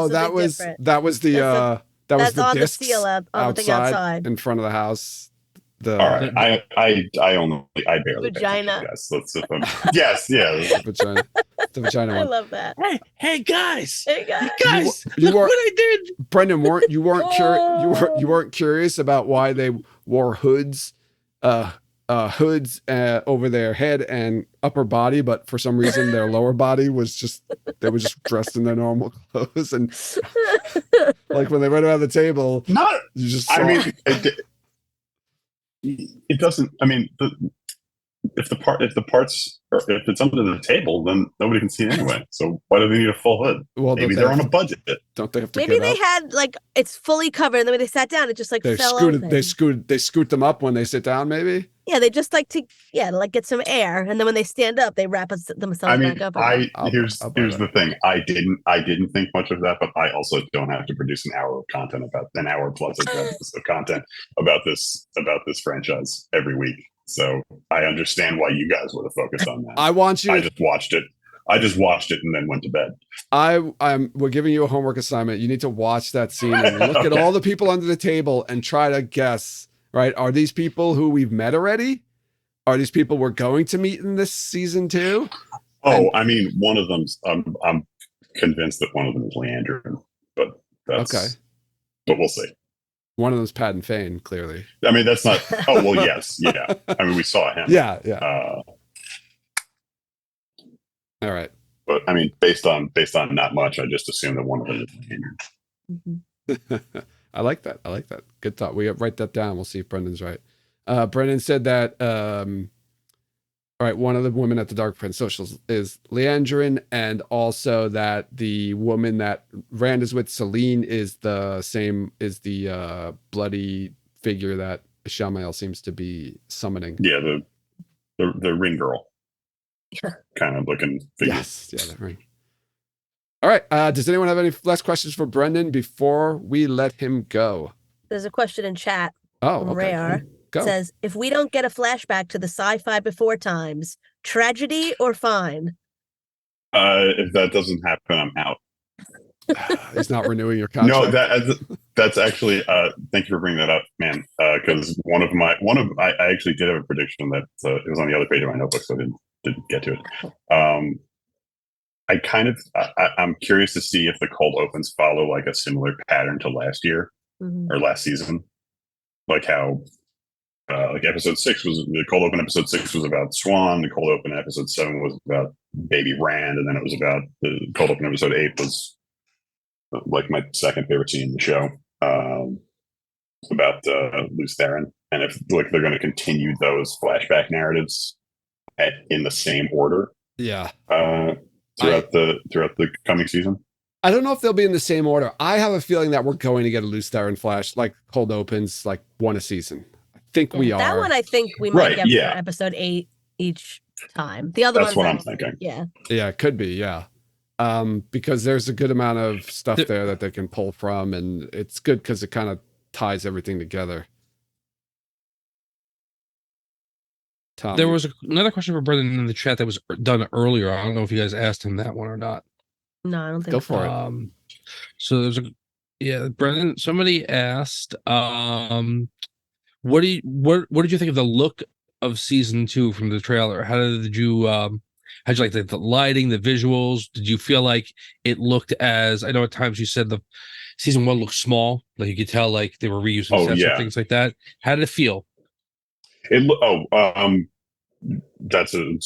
Speaker 1: that was
Speaker 3: different.
Speaker 1: that was the
Speaker 3: that's
Speaker 1: the
Speaker 3: on the
Speaker 1: discs
Speaker 3: seal on the thing outside
Speaker 1: in front of the house.
Speaker 2: All right, I barely
Speaker 3: vagina.
Speaker 2: Yes, yes, yeah,
Speaker 1: the vagina one.
Speaker 3: I love that.
Speaker 4: Hey guys,
Speaker 1: you
Speaker 4: look what I did.
Speaker 1: Brendan, you weren't curious about why they wore hoods over their head and upper body, but for some reason their lower body was just they were just dressed in their normal clothes, and like when they went around the table, you just saw.
Speaker 2: I mean, it doesn't. I mean, if it's under the table, then nobody can see it anyway. So why do they need a full hood?
Speaker 1: Well,
Speaker 2: maybe they're on a budget.
Speaker 1: Don't they have to?
Speaker 3: Maybe they had like it's fully covered, and then when they sat down, it just like fell open.
Speaker 1: They scoot them up when they sit down. Maybe.
Speaker 3: Yeah, they just like to like get some air, and then when they stand up, they wrap themselves back up.
Speaker 2: Here's the thing. I didn't think much of that, but I also don't have to produce an hour plus of content about this franchise every week. So I understand why you guys would have focused on that. I just watched it. And then went to bed.
Speaker 1: We're giving you a homework assignment. You need to watch that scene and look at all the people under the table and try to guess. Right? Are these people who we've met already? Are these people we're going to meet in this season too?
Speaker 2: I mean, one of them's. I'm convinced that one of them is Leandrin, but that's okay. But we'll see.
Speaker 1: One of them's Patton Fane, clearly.
Speaker 2: I mean, that's not. Oh well, yes, yeah. I mean, we saw him.
Speaker 1: Yeah. All right.
Speaker 2: But I mean, based on not much, I just assume that one of them is Leandrin.
Speaker 1: Mm-hmm. I like that. Good thought. We write that down. We'll see if Brendan's right. Brendan said that, all right, one of the women at the Dark Friend Socials is Leandrin, and also that the woman that Rand is with, Celine, is the bloody figure that Ishamael seems to be summoning.
Speaker 2: Yeah, the ring girl. Kind of looking figure.
Speaker 1: Yes, yeah, that ring. All right. Does anyone have any last questions for Brendan before we let him go?
Speaker 3: There's a question in chat.
Speaker 1: Oh,
Speaker 3: from
Speaker 1: okay.
Speaker 3: Rare. It says, if we don't get a flashback to the sci-fi before times, tragedy or fine?
Speaker 2: If that doesn't happen, I'm out.
Speaker 1: He's not renewing your contract.
Speaker 2: No, that's actually. Thank you for bringing that up, man. Because I actually did have a prediction that it was on the other page of my notebook, so I didn't get to it. I'm curious to see if the cold opens follow like a similar pattern to last year or last season, like how like episode 6 was the cold open. Episode 6 was about Swan. The cold open episode 7 was about Baby Rand, and then it was about the cold open episode 8 was like my second favorite scene in the show, about Luce Theron. And if like they're going to continue those flashback narratives in the same order, throughout the coming season.
Speaker 1: I don't know if they'll be in the same order. I have a feeling that we're going to get a Luce Theron flash, like cold opens, like one a season. I think we are.
Speaker 3: That one I think we might get for episode 8 each time. The other
Speaker 2: That's what I'm thinking.
Speaker 3: Yeah.
Speaker 1: Yeah, it could be, yeah. Because there's a good amount of stuff there that they can pull from, and it's good because it kind of ties everything together. Tom.
Speaker 4: There was another question for Brendan in the chat that was done earlier. I don't know if you guys asked him that one or not.
Speaker 3: No, I don't think
Speaker 1: Go for it.
Speaker 4: So there's Brendan, somebody asked, what did you think of the look of season 2 from the trailer? How did you How'd you like the lighting, the visuals? Did you feel like it looked as, I know at times you said the season 1 looked small, like you could tell like they were reusing
Speaker 2: Oh,
Speaker 4: sets
Speaker 2: yeah.
Speaker 4: and things like that. How did it feel?
Speaker 2: It's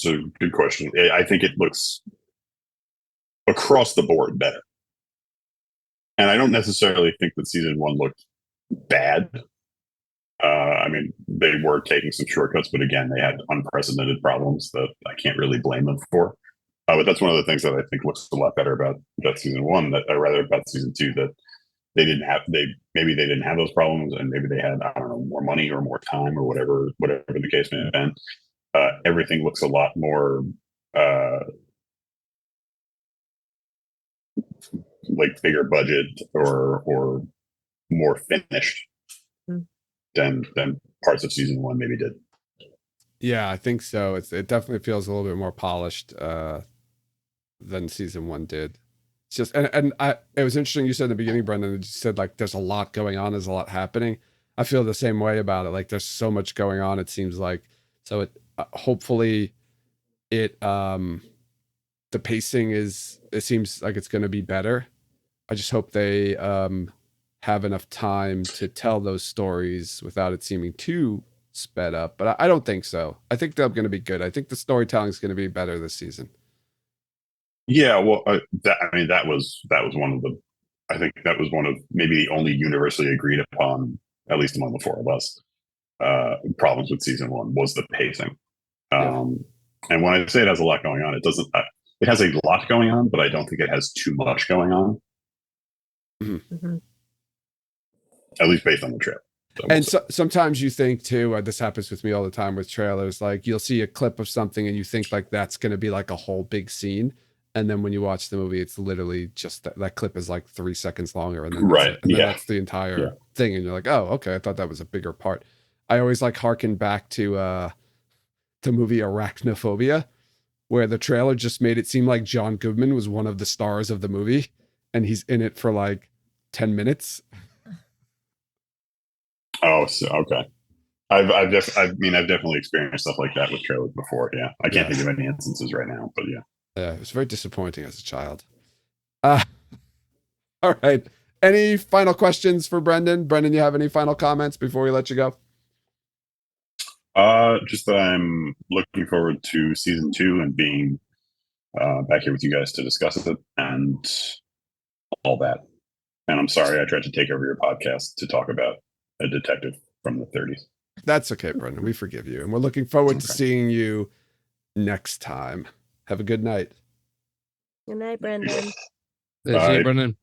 Speaker 2: a good question. I think it looks across the board better. And I don't necessarily think that season 1 looked bad. I mean, they were taking some shortcuts, but again, they had unprecedented problems that I can't really blame them for. But that's one of the things that I think looks a lot better about season 1, that or rather about season 2, that they didn't have those problems, and maybe they had, I don't know, more money or more time or whatever the case may have been. Everything looks a lot more like bigger budget or more finished than parts of season 1 maybe did.
Speaker 1: Yeah, I think so. It definitely feels a little bit more polished than season 1 did. It's just it was interesting you said in the beginning, Brendan, that you said like there's a lot going on, there's a lot happening. I feel the same way about it. Like there's so much going on, it seems like. So it hopefully it the pacing it seems like it's going to be better. I just hope they have enough time to tell those stories without it seeming too sped up. But I don't think so. I think they're going to be good. I think the storytelling is going to be better this season.
Speaker 2: Yeah, well, that was one of the, I think that was one of maybe the only universally agreed upon, at least among the four of us, problems with season 1 was the pacing. And when I say it has a lot going on, it doesn't. It has a lot going on, but I don't think it has too much going on.
Speaker 3: Mm-hmm.
Speaker 2: At least based on the trailer.
Speaker 1: And sometimes you think too, this happens with me all the time with trailers, like you'll see a clip of something and you think like that's going to be like a whole big scene. And then when you watch the movie, it's literally just that clip is like 3 seconds longer. And then, that's the entire thing. And you're like, oh, okay. I thought that was a bigger part. I always like harken back to the movie Arachnophobia, where the trailer just made it seem like John Goodman was one of the stars of the movie. And he's in it for like 10 minutes.
Speaker 2: Oh, so okay. I've definitely experienced stuff like that with trailers before. Yeah, I can't think of any instances right now, but yeah.
Speaker 1: Yeah, it was very disappointing as a child. All right. Any final questions for Brendan? Brendan, you have any final comments before we let you go?
Speaker 2: Just that I'm looking forward to season 2 and being back here with you guys to discuss it and all that. And I'm sorry I tried to take over your podcast to talk about a detective from the 30s.
Speaker 1: That's okay, Brendan. We forgive you. And we're looking forward to seeing you next time. Have a good night.
Speaker 3: Good night, Brendan.
Speaker 4: See you, Brendan.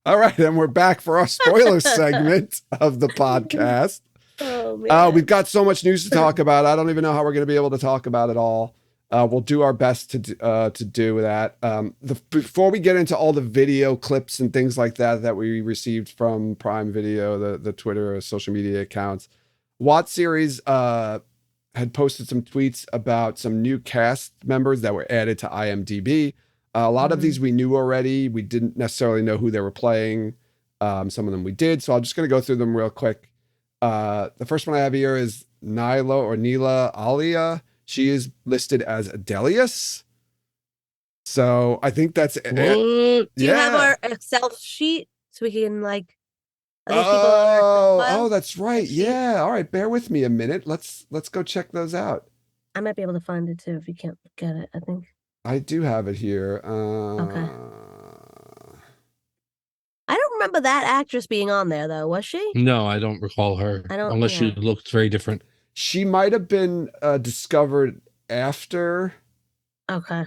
Speaker 1: All right, and we're back for our spoiler segment of the podcast.
Speaker 3: Oh, man.
Speaker 1: We've got so much news to talk about. I don't even know how we're going to be able to talk about it all. We'll do our best to do that. Before we get into all the video clips and things like that we received from Prime Video, the Twitter or social media accounts, Watt Series had posted some tweets about some new cast members that were added to IMDb. A lot of these we knew already. We didn't necessarily know who they were playing. Some of them we did. So I'm just going to go through them real quick. The first one I have here is Neela Alia. She is listed as Adelius. So I think that's it.
Speaker 3: Do you have our Excel sheet so we can like?
Speaker 1: Oh, that's right. Yeah. All right. Bear with me a minute. Let's go check those out.
Speaker 3: I might be able to find it too if you can't get it. I think
Speaker 1: I do have it here.
Speaker 3: Okay. I don't remember that actress being on there though. Was she?
Speaker 4: No, I don't recall her. Unless she looked very different.
Speaker 1: She might have been discovered after.
Speaker 3: Okay.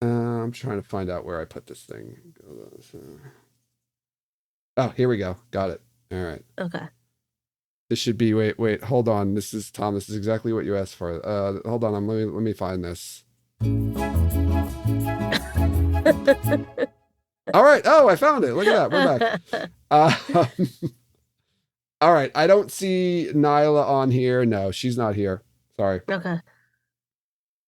Speaker 1: I'm trying to find out where I put this thing. Oh, here we go. Got it. All right.
Speaker 3: Okay.
Speaker 1: This should be. Wait. Hold on. This is Tom. This is exactly what you asked for. Hold on. Let me find this. All right. Oh, I found it. Look at that. We're back. All right. I don't see Nyla on here. No, she's not here. Sorry.
Speaker 3: Okay.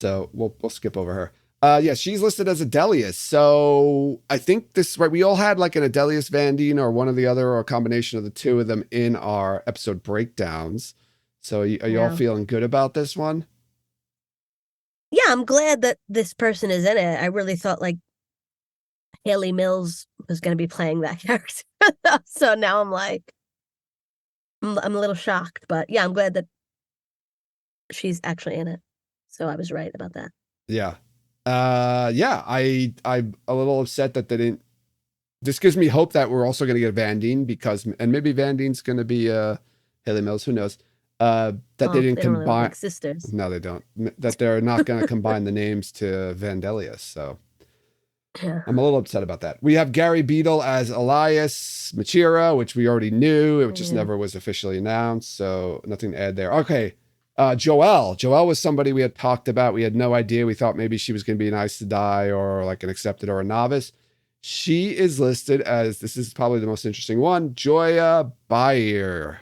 Speaker 1: So we'll skip over her. Yeah, she's listed as Adelius. So I think this, right, we all had like an Adelius Vandine or one or the other or a combination of the two of them in our episode breakdowns. So are you all
Speaker 3: Yeah.
Speaker 1: feeling good about this one?
Speaker 3: Yeah, I'm glad that this person is in it. I really thought like Haley Mills was going to be playing that character. So now I'm like, I'm a little shocked, but yeah, I'm glad that she's actually in it. So I was right about that.
Speaker 1: Yeah. Yeah, I'm a little upset that they didn't. This gives me hope that we're also going to get Vandine because, and maybe Vandine's going to be Haley Mills, who knows? That they didn't
Speaker 3: They don't really look
Speaker 1: combine.
Speaker 3: like sisters.
Speaker 1: No, they don't. That they're not going to combine the names to Vandelius. So
Speaker 3: Yeah.
Speaker 1: I'm a little upset about that. We have Gary Beadle as Elias Machira, which we already knew. It just
Speaker 3: Yeah.
Speaker 1: never was officially announced. So nothing to add there. Okay. Joelle. Joelle was somebody we had talked about. We had no idea. We thought maybe she was going to be an Ice to Die or like an Accepted or a Novice. She is listed as, this is probably the most interesting one, Joya Bayer.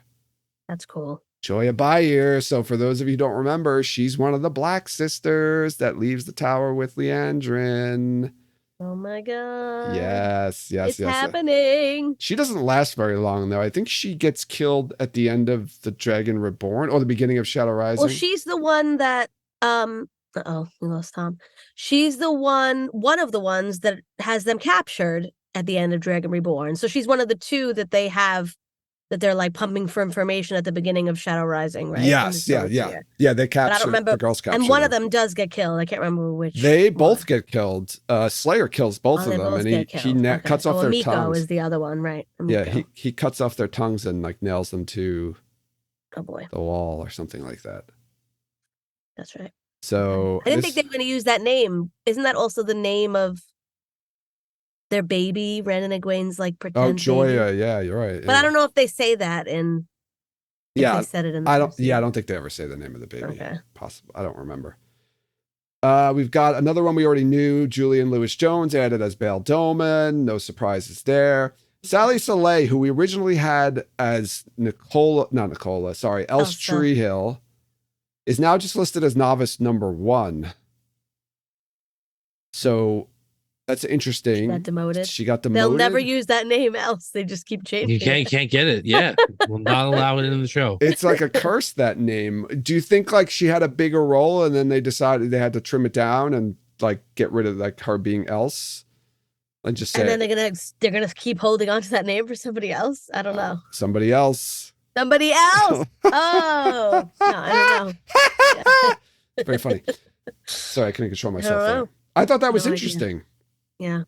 Speaker 3: That's cool.
Speaker 1: Joya Bayer. So for those of you who don't remember, she's one of the Black sisters that leaves the tower with Leandrin.
Speaker 3: Oh my god.
Speaker 1: Yes.
Speaker 3: It's happening.
Speaker 1: She doesn't last very long, though. I think she gets killed at the end of The Dragon Reborn or the beginning of Shadow Rising.
Speaker 3: Well, she's the one that uh-oh, we lost Tom. She's the one of the ones that has them captured at the end of Dragon Reborn. So she's one of the two that they have that they're like pumping for information at the beginning of Shadow Rising, right?
Speaker 1: Yes, yeah. They capture
Speaker 3: remember-
Speaker 1: the girls capture
Speaker 3: And one of
Speaker 1: them.
Speaker 3: them does get killed. I can't remember which.
Speaker 1: They
Speaker 3: one.
Speaker 1: both get killed. Slayer kills both
Speaker 3: Oh,
Speaker 1: of
Speaker 3: they
Speaker 1: them,
Speaker 3: both
Speaker 1: and
Speaker 3: get
Speaker 1: he
Speaker 3: killed. Okay.
Speaker 1: cuts off their
Speaker 3: Amiko
Speaker 1: tongues.
Speaker 3: is the other one, right?
Speaker 1: Yeah,
Speaker 3: Amiko.
Speaker 1: he cuts off their tongues and like nails them to
Speaker 3: Oh boy,
Speaker 1: the wall or something like that.
Speaker 3: that's right.
Speaker 1: So
Speaker 3: I didn't think they were going to use that name. Isn't that also the name of their baby, Ren and Egwene's like pretend
Speaker 1: Oh, Joya,
Speaker 3: baby?
Speaker 1: yeah, you're right.
Speaker 3: But I don't know if they say that in. If
Speaker 1: Yeah,
Speaker 3: they said it in. The
Speaker 1: I
Speaker 3: first
Speaker 1: don't. Yeah, I
Speaker 3: season.
Speaker 1: don't think they ever say the name of the baby.
Speaker 3: Okay.
Speaker 1: Possible. I don't remember. We've got another one we already knew. Julian Lewis Jones added as Bail Doman. No surprises there. Sally Soleil, who we originally had as Elsa Treehill, is now just listed as novice number 1. So that's interesting.
Speaker 3: She got demoted.
Speaker 1: She got demoted.
Speaker 3: They'll never use that name else. They just keep changing.
Speaker 4: You can't get it. Yeah, we'll not allow it in the show.
Speaker 1: It's like a curse, that name. Do you think like she had a bigger role and then they decided they had to trim it down and like get rid of like her being Else and just say
Speaker 3: And then they're gonna keep holding on to that name for somebody else. I don't know.
Speaker 1: somebody else?
Speaker 3: Somebody else. Oh no, I don't know.
Speaker 1: Very funny. Sorry, I couldn't control
Speaker 3: I
Speaker 1: myself
Speaker 3: don't
Speaker 1: there.
Speaker 3: know.
Speaker 1: I thought that was
Speaker 3: No idea.
Speaker 1: interesting.
Speaker 3: Yeah.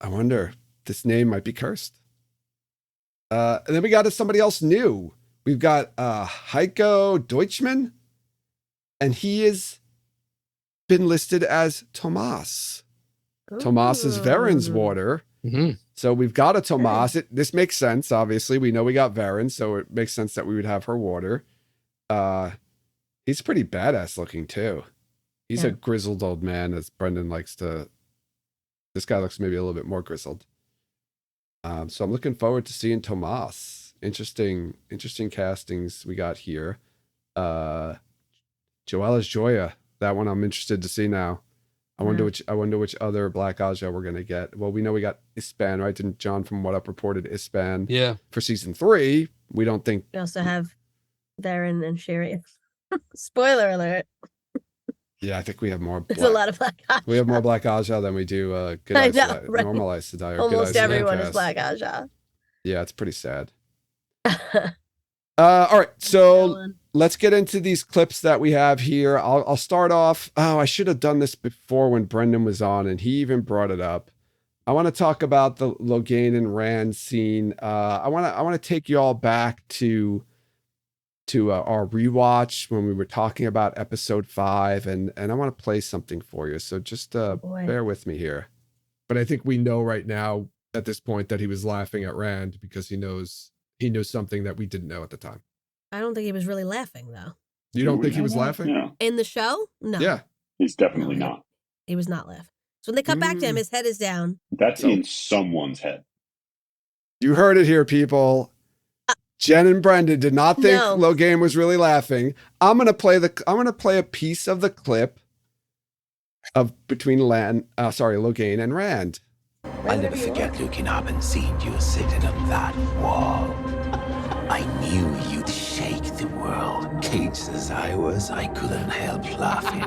Speaker 1: I wonder this name might be cursed. And then we got somebody else new. We've got Heiko Deutschmann, and he has been listed as Tomas. Tomas is Varen's water.
Speaker 4: Mm-hmm.
Speaker 1: So we've got a Tomas. This makes sense, obviously. We know we got Varen, so it makes sense that we would have her water. He's pretty badass looking too. He's a grizzled old man, as Brendan likes to. This guy looks maybe a little bit more grizzled. So I'm looking forward to seeing Tomas. Interesting castings we got here. Joella's Joya. That one I'm interested to see now. I wonder which other Black Aja we're gonna get. Well, we know we got Ispan, right? Didn't John from What Up reported Ispan?
Speaker 4: Yeah.
Speaker 1: For season 3. We don't think.
Speaker 3: We also have Varen and Sherry. Spoiler alert.
Speaker 1: Yeah, I think we have more.
Speaker 3: There's a lot of Black Aja.
Speaker 1: We have more Black Aja than we do Good
Speaker 3: I
Speaker 1: Eyes
Speaker 3: know, right?
Speaker 1: Normalized to Die. Or Good
Speaker 3: Almost
Speaker 1: Eyes
Speaker 3: everyone is
Speaker 1: Downcast.
Speaker 3: Black Aja.
Speaker 1: Yeah, it's pretty sad. All right, so let's get into these clips that we have here. I'll start off. Oh, I should have done this before when Brendan was on, and he even brought it up. I want to talk about the Logain and Rand scene. I want to take you all back to our rewatch when we were talking about episode 5, and I want to play something for you. So just bear with me here. But I think we know right now at this point that he was laughing at Rand because he knows something that we didn't know at the time.
Speaker 3: I don't think he was really laughing though.
Speaker 1: You don't think he was laughing?
Speaker 2: Yeah,
Speaker 3: In the show? No.
Speaker 1: Yeah.
Speaker 2: he's definitely not.
Speaker 3: He was not laughing. So when they cut back to him, his head is down.
Speaker 2: That's in someone's head.
Speaker 1: You heard it here, people. Jen and Brendan did not think
Speaker 3: No.
Speaker 1: Logain was really laughing. I'm gonna play a piece of the clip between Logain and Rand.
Speaker 5: I'll never forget looking up and seeing you sitting on that wall. I knew you'd shake the world. Caged as I was, I couldn't help laughing.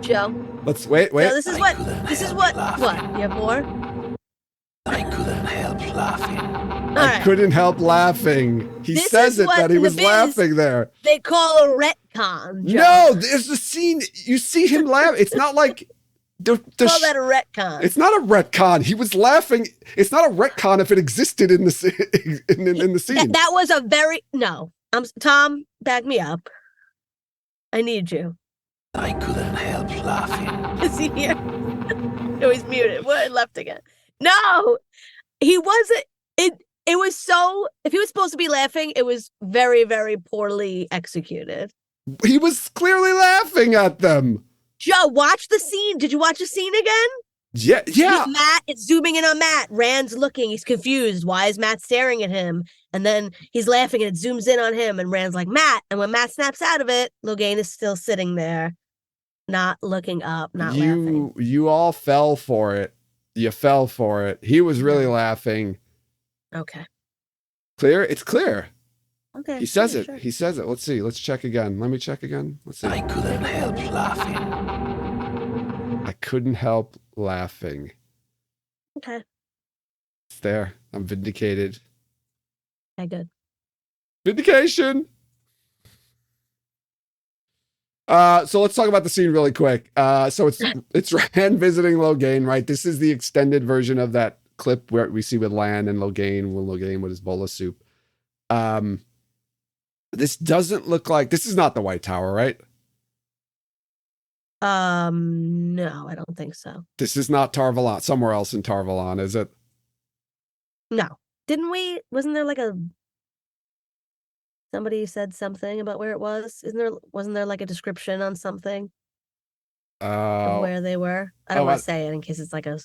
Speaker 3: Joe.
Speaker 1: Let's wait.
Speaker 3: No, this is
Speaker 5: I
Speaker 3: what.
Speaker 5: couldn't
Speaker 3: This is
Speaker 5: help
Speaker 3: what.
Speaker 5: laughing.
Speaker 3: What? You have more?
Speaker 5: I couldn't help laughing.
Speaker 3: All
Speaker 1: I
Speaker 3: right.
Speaker 1: couldn't help laughing. He
Speaker 3: This
Speaker 1: says
Speaker 3: is
Speaker 1: it
Speaker 3: what
Speaker 1: that he
Speaker 3: in the
Speaker 1: was
Speaker 3: biz
Speaker 1: laughing there.
Speaker 3: They call a retcon. Joe.
Speaker 1: No, there's a scene. You see him laugh. It's not like
Speaker 3: Call that a retcon.
Speaker 1: it's not a retcon. He was laughing. It's not a retcon if it existed in the in the scene.
Speaker 3: That was a very no. Tom, back me up. I need you.
Speaker 5: I couldn't help laughing.
Speaker 3: Is he here? No, he's muted. What? It left again. No, he wasn't. It was so. If he was supposed to be laughing, it was very, very poorly executed.
Speaker 1: He was clearly laughing at them.
Speaker 3: Joe, watch the scene. Did you watch the scene again?
Speaker 1: Yeah.
Speaker 3: With Matt, it's zooming in on Matt. Rand's looking. He's confused. Why is Matt staring at him? And then he's laughing and it zooms in on him. And Rand's like, Matt. And when Matt snaps out of it, Logain is still sitting there, not looking up, not laughing.
Speaker 1: You all fell for it. You fell for it. He was really laughing.
Speaker 3: Okay.
Speaker 1: Clear? It's clear.
Speaker 3: Okay.
Speaker 1: He says
Speaker 3: yeah,
Speaker 1: it.
Speaker 3: sure.
Speaker 1: He says it. Let's see. Let's check again. Let me check again. Let's see.
Speaker 5: I couldn't help laughing.
Speaker 1: I couldn't help laughing.
Speaker 3: Okay.
Speaker 1: It's there. I'm vindicated.
Speaker 3: Okay, good.
Speaker 1: Vindication. So let's talk about the scene really quick. So it's Rand visiting Logain, right? This is the extended version of that clip where we see with Lan and Logain with his bowl of soup. This doesn't look like this is not the White Tower, right?
Speaker 3: No, I don't think so.
Speaker 1: This is not Tar-Valon. Somewhere else in Tar-Valon, is it?
Speaker 3: No. Didn't we? Wasn't there like somebody said something about where it was? Wasn't there like a description on something of where they were? I don't want to say it in case it's like a.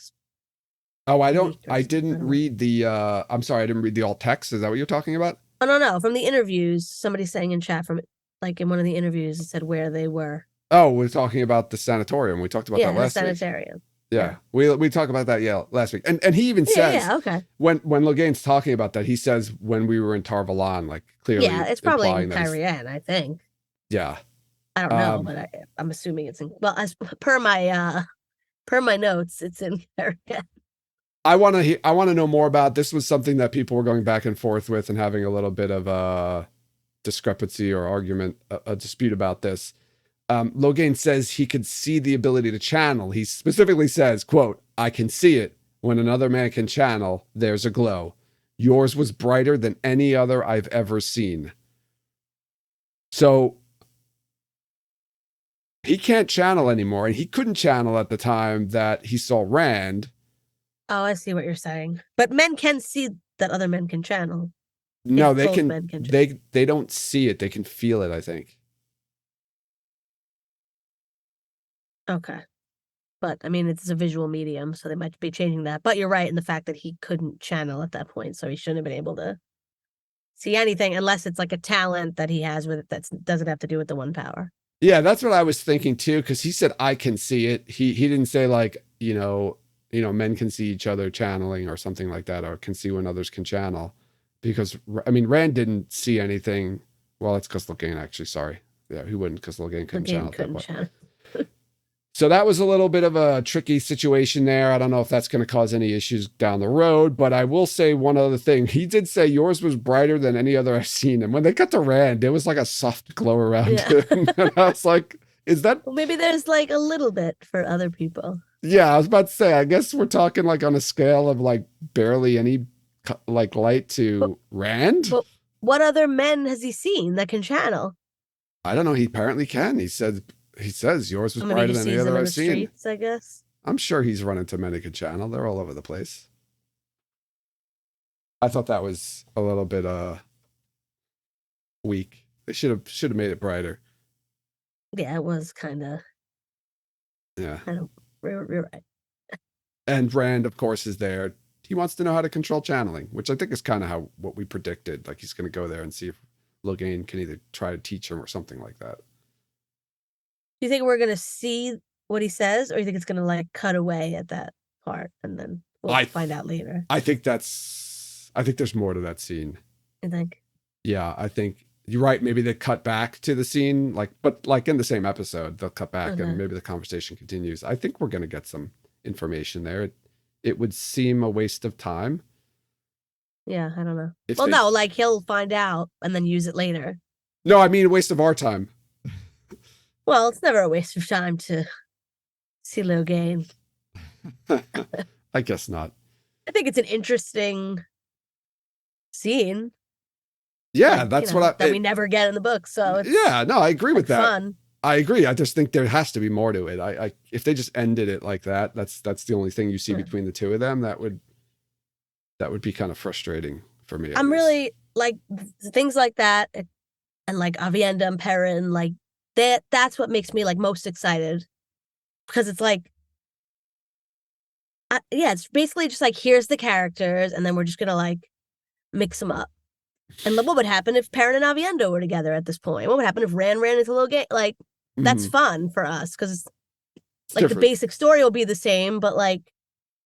Speaker 1: I didn't read the I'm sorry, I didn't read the alt text. Is that what you're talking about?
Speaker 3: Oh no, from the interviews, somebody saying in chat from like in one of the interviews it said where they were.
Speaker 1: Oh, we're talking about the sanatorium. We talked about that last week.
Speaker 3: Sanitarium.
Speaker 1: Yeah. We talked about that last week. And he even says
Speaker 3: okay.
Speaker 1: when Logain's talking about that, he says when we were in Tar-Valon, like clearly.
Speaker 3: Yeah, it's probably in
Speaker 1: implying that
Speaker 3: Kyrian, I think.
Speaker 1: Yeah.
Speaker 3: I don't know, but I'm assuming it's in as per my notes, it's in Kyrian.
Speaker 1: I want to know more about this. Was something that people were going back and forth with and having a little bit of a discrepancy or argument, a dispute about this. Logain says he could see the ability to channel. He specifically says, quote, I can see it. When another man can channel, there's a glow. Yours was brighter than any other I've ever seen. So he can't channel anymore, and he couldn't channel at the time that he saw Rand.
Speaker 3: Oh, I see what you're saying. But men can see that other men can channel.
Speaker 1: No,
Speaker 3: If both men can channel.
Speaker 1: they don't see it. They can feel it, I think.
Speaker 3: Okay. But I mean, it's a visual medium, so they might be changing that. But you're right in the fact that he couldn't channel at that point, so he shouldn't have been able to see anything unless it's like a talent that he has with it that doesn't have to do with the one power.
Speaker 1: Yeah, that's what I was thinking too, because he said I can see it. He didn't say like, men can see each other channeling or something like that, or can see when others can channel. Because I mean, Rand didn't see anything. Well, it's because Logain actually. Sorry, yeah, he wouldn't because Logain couldn't channel at that point. So that was a little bit of a tricky situation there. I don't know if that's going to cause any issues down the road, but I will say one other thing. He did say yours was brighter than any other I've seen. And when they got to Rand, there was like a soft glow around him. And I was like, is that?
Speaker 3: Well, maybe there's like a little bit for other people.
Speaker 1: Yeah, I was about to say, I guess we're talking like on a scale of like barely any like light to Rand.
Speaker 3: But what other men has he seen that can channel?
Speaker 1: I don't know. He apparently can. He says yours was brighter than any other I've seen.
Speaker 3: Streets, I guess.
Speaker 1: I'm sure he's run into many good channel. They're all over the place. I thought that was a little bit weak. They should have made it brighter.
Speaker 3: Yeah, it was kind of.
Speaker 1: Yeah.
Speaker 3: You're right.
Speaker 1: And Rand, of course, is there. He wants to know how to control channeling, which I think is kind of what we predicted. Like he's going to go there and see if Logain can either try to teach him or something like that.
Speaker 3: Do you think we're going to see what he says, or you think it's gonna like cut away at that part and then we'll find out later?
Speaker 1: I think there's more to that scene.
Speaker 3: I think.
Speaker 1: Yeah, I think you're right. Maybe they cut back to the scene, but in the same episode, they'll cut back and maybe the conversation continues. I think we're going to get some information there. It would seem a waste of time.
Speaker 3: Yeah, I don't know. Well, no, like he'll find out and then use it later.
Speaker 1: No, I mean a waste of our time.
Speaker 3: Well, it's never a waste of time to see Logain.
Speaker 1: I guess not.
Speaker 3: I think it's an interesting scene.
Speaker 1: Yeah,
Speaker 3: like,
Speaker 1: that's
Speaker 3: that we never get in the book. So it's
Speaker 1: no, I agree with that.
Speaker 3: Fun.
Speaker 1: I agree. I just think there has to be more to it. I if they just ended it like that, that's the only thing you see between the two of them. That would be kind of frustrating for me.
Speaker 3: I'm really like things like that, and like Avienda and Perrin, like that's what makes me like most excited, because it's like, it's basically just like, here's the characters, and then we're just gonna like mix them up. And what would happen if Perrin and Avienda were together at this point? What would happen if Rand ran into Logain? Like, that's fun for us, because like different. The basic story will be the same, but like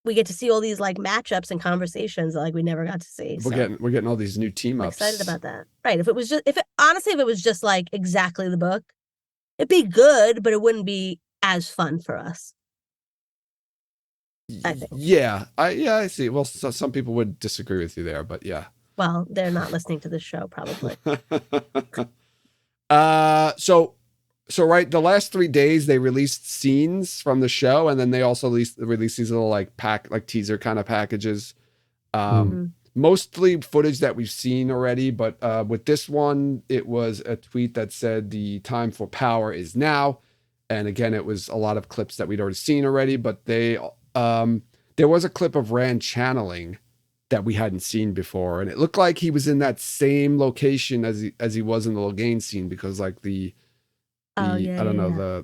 Speaker 3: we get to see all these like matchups and conversations that like we never got to see.
Speaker 1: We're getting all these new team ups.
Speaker 3: I'm excited about that. Right. If it was just like exactly the book, it'd be good, but it wouldn't be as fun for us. I think. Yeah,
Speaker 1: I see. Well, some people would disagree with you there, but yeah.
Speaker 3: Well, they're not listening to this show, probably.
Speaker 1: So right, the last 3 days they released scenes from the show, and then they also released these little like teaser kind of packages. Mostly footage that we've seen already, but with this one, it was a tweet that said the time for power is now. And again, it was a lot of clips that we'd already seen already, but there was a clip of Rand channeling that we hadn't seen before, and it looked like he was in that same location as he was in the Logain scene, because like the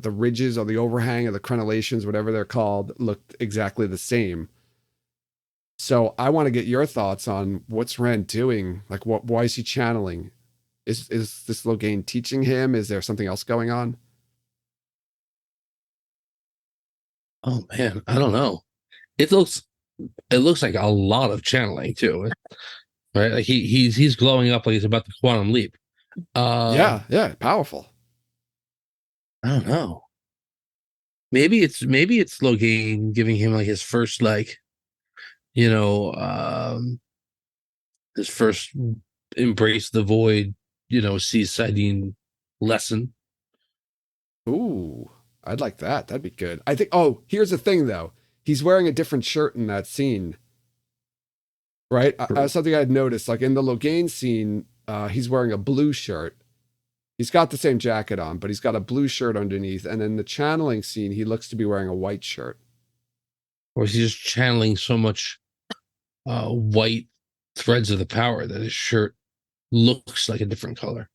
Speaker 1: ridges or the overhang or the crenellations, whatever they're called, looked exactly the same. So I want to get your thoughts on what's Rand doing. Like, why is he channeling? Is this Logain teaching him? Is there something else going on?
Speaker 4: Oh man, I don't know. It looks like a lot of channeling too, right? Like he's glowing up like he's about to quantum leap.
Speaker 1: Yeah, powerful.
Speaker 4: I don't know. Maybe it's Logain giving him like his first his first embrace the void, seasiding lesson.
Speaker 1: Ooh, I'd like that. That'd be good. I think. Oh, here's the thing though. He's wearing a different shirt in that scene, right? Something I'd noticed, like in the Logain scene, he's wearing a blue shirt. He's got the same jacket on, but he's got a blue shirt underneath. And in the channeling scene, he looks to be wearing a white shirt.
Speaker 4: Or is he just channeling so much white threads of the power that his shirt looks like a different color?